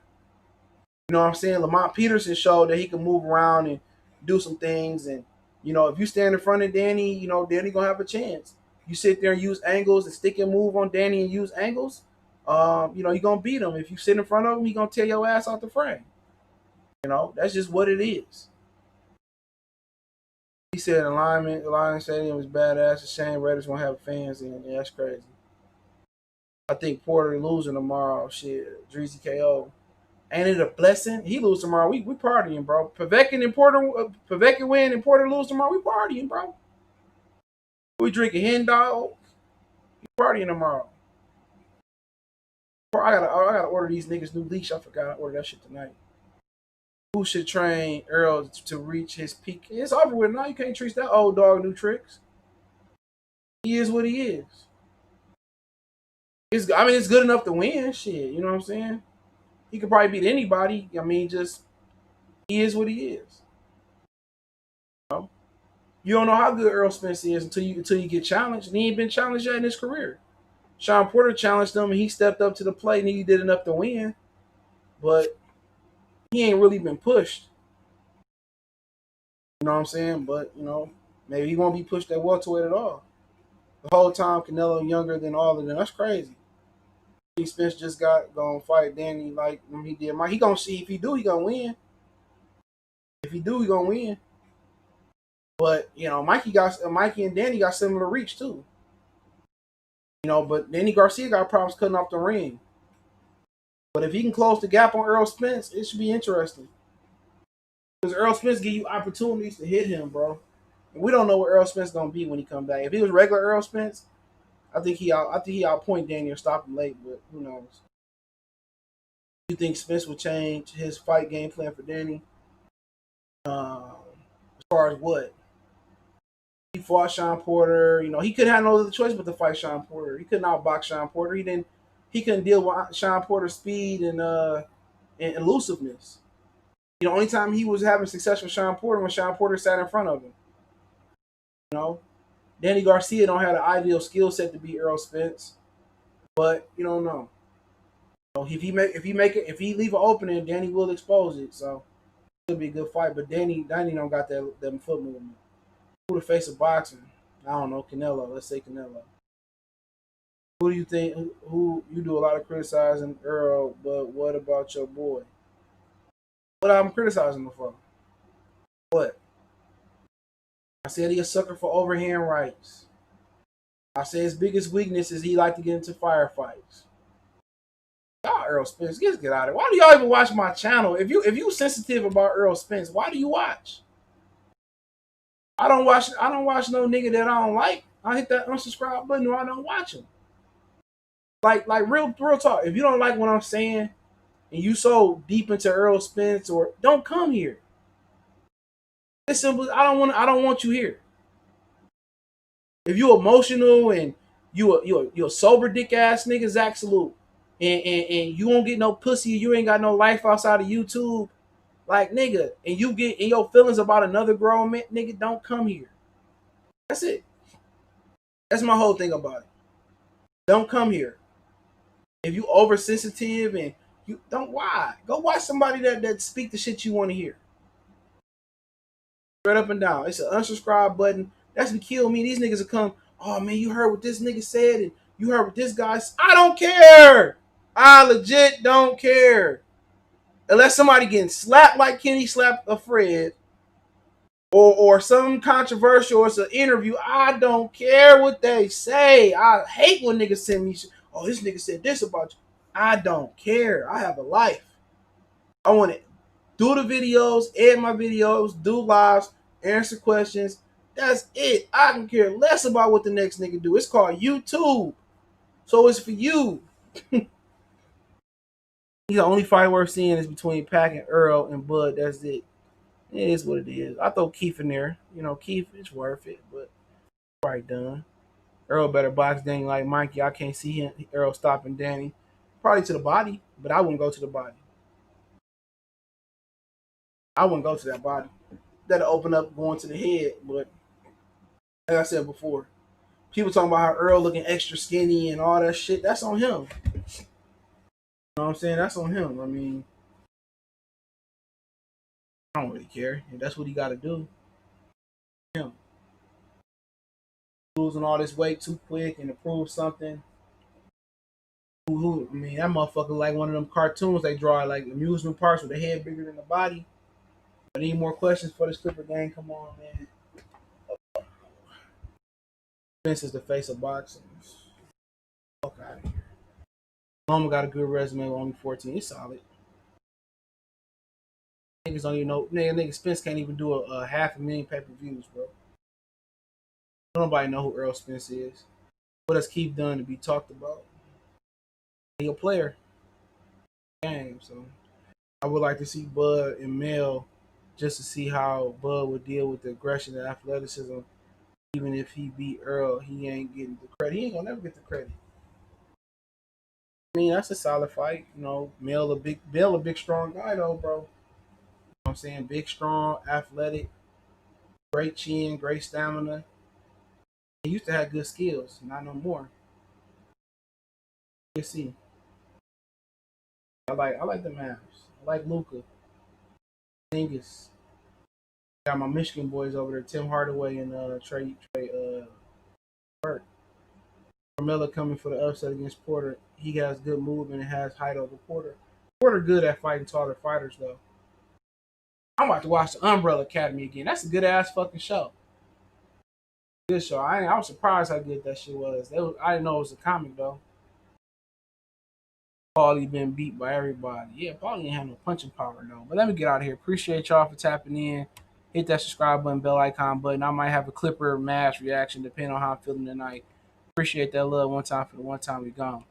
You know what I'm saying? Lamont Peterson showed that he can move around and do some things, and if you stand in front of Danny, Danny gonna have a chance. You sit there and use angles and stick and move on Danny and use angles. you're gonna beat him. If you sit in front of him, he's gonna tear your ass out the frame. That's just what it is. He said Lion Stadium was badass. It's a shame Raiders won't have fans in. Yeah, that's crazy. I think Porter losing tomorrow. Shit, Drizzy KO. Ain't it a blessing? He lose tomorrow. We partying, bro. Povetkin and Porter, Povetkin win and Porter lose tomorrow. We partying, bro. We drinking hen dog. We partying tomorrow. I gotta order these niggas new leash. I forgot I ordered that shit tonight. Who should train Earl to reach his peak? It's over with now. You can't treat that old dog new tricks. He is what he is. It's good enough to win. Shit, you know what I'm saying? He could probably beat anybody. Just he is what he is. You don't know how good Earl Spence is until you get challenged. And he ain't been challenged yet in his career. Sean Porter challenged him and he stepped up to the plate and he did enough to win. But he ain't really been pushed. You know what I'm saying? But, maybe he won't be pushed at welterweight at all. The whole time Canelo younger than all of them. That's crazy. Spence just gonna fight Danny like he did. He gonna see if he do, he gonna win. If he do, he gonna win. But Mikey and Danny got similar reach too. But Danny Garcia got problems cutting off the ring. But if he can close the gap on Earl Spence, it should be interesting. Because Earl Spence give you opportunities to hit him, bro. And we don't know what Earl Spence gonna be when he come back. If he was regular Earl Spence, I think he outpoint Danny or stop him late. But who knows? You think Spence would change his fight game plan for Danny? As far as what? He fought Sean Porter. He couldn't have no other choice but to fight Sean Porter. He couldn't outbox Sean Porter. He couldn't deal with Sean Porter's speed and elusiveness. The only time he was having success with Sean Porter when Sean Porter sat in front of him. Danny Garcia don't have the ideal skill set to beat Earl Spence, but you don't know. If he leave an opening, Danny will expose it. So it'll be a good fight. But Danny don't got that foot movement. Who the face of boxing? I don't know. Canelo. Let's say Canelo. Who do you think? Who you do a lot of criticizing Earl, but what about your boy? What I'm criticizing him for? What? I said he a sucker for overhand rights. I said his biggest weakness is he like to get into firefights. Y'all Earl Spence, get out of it. Why do y'all even watch my channel? If you sensitive about Earl Spence, why do you watch? I don't watch no nigga that I don't like. I hit that unsubscribe button or I don't watch him. Like real talk. If you don't like what I'm saying and you so deep into Earl Spence, or don't come here. It's simple. I don't want you here. If you emotional and you a sober dick ass nigga, Zach Salute, and you won't get no pussy, you ain't got no life outside of YouTube, like nigga, and you get in your feelings about another grown man, nigga, don't come here. That's it. That's my whole thing about it. Don't come here. If you oversensitive and you don't, why? Go watch somebody that speak the shit you want to hear. Straight up and down. It's an unsubscribe button. That's what kill me. These niggas will come, oh man, you heard what this nigga said and you heard what this guy said. I don't care. I legit don't care. Unless somebody getting slapped like Kenny slapped a Fred, or some controversial, or it's an interview. I don't care what they say. I hate when niggas send me shit. Oh, this nigga said this about you. I don't care. I have a life. I want to do the videos, edit my videos, do lives, answer questions. That's it. I can care less about what the next nigga do. It's called YouTube. So it's for you. The only fight worth seeing is between Pac and Earl and Bud. That's it. It is what it is. I throw Keith in there. Keith, it's worth it, but probably done. Earl better box Danny like Mikey. I can't see him. Earl stopping Danny. Probably to the body, but I wouldn't go to the body. I wouldn't go to that body. That'll open up going to the head, but like I said before, people talking about how Earl looking extra skinny and all that shit. That's on him. You know what I'm saying? That's on him. I don't really care. If that's what he got to do. Him losing all this weight too quick and to prove something. I mean, that motherfucker like one of them cartoons they draw, like amusement parks with the head bigger than the body. But any more questions for this Clipper gang? Come on, man. Spence is the face of boxing. Fuck out of here. Mama got a good resume with only 14. It's solid. Niggas don't even know. Nigga Spence can't even do a 500,000 pay-per-views, bro. Nobody know who Earl Spence is. What does Keith done to be talked about? He a player. Game, so I would like to see Bud and Mel just to see how Bud would deal with the aggression and athleticism. Even if he beat Earl, he ain't getting the credit. He ain't gonna never get the credit. I mean, that's a solid fight. You know, Mel a big strong guy though, bro. You know what I'm saying? Big, strong, athletic, great chin, great stamina. He used to have good skills, not no more. You see. I like the Mavs. I like Luca. Dingus. Got my Michigan boys over there, Tim Hardaway and Trey Burke. Carmelo coming for the upset against Porter. He has good movement and has height over Porter. Porter good at fighting taller fighters though. I'm about to watch the Umbrella Academy again. That's a good ass fucking show. Good show. I was surprised how good that shit was. I didn't know it was a comic though. Paulie been beat by everybody. Yeah, Paulie ain't have no punching power though. But let me get out of here. Appreciate y'all for tapping in. Hit that subscribe button, bell icon button. I might have a Clipper match reaction depending on how I'm feeling tonight. Appreciate that love one time for the one time we gone.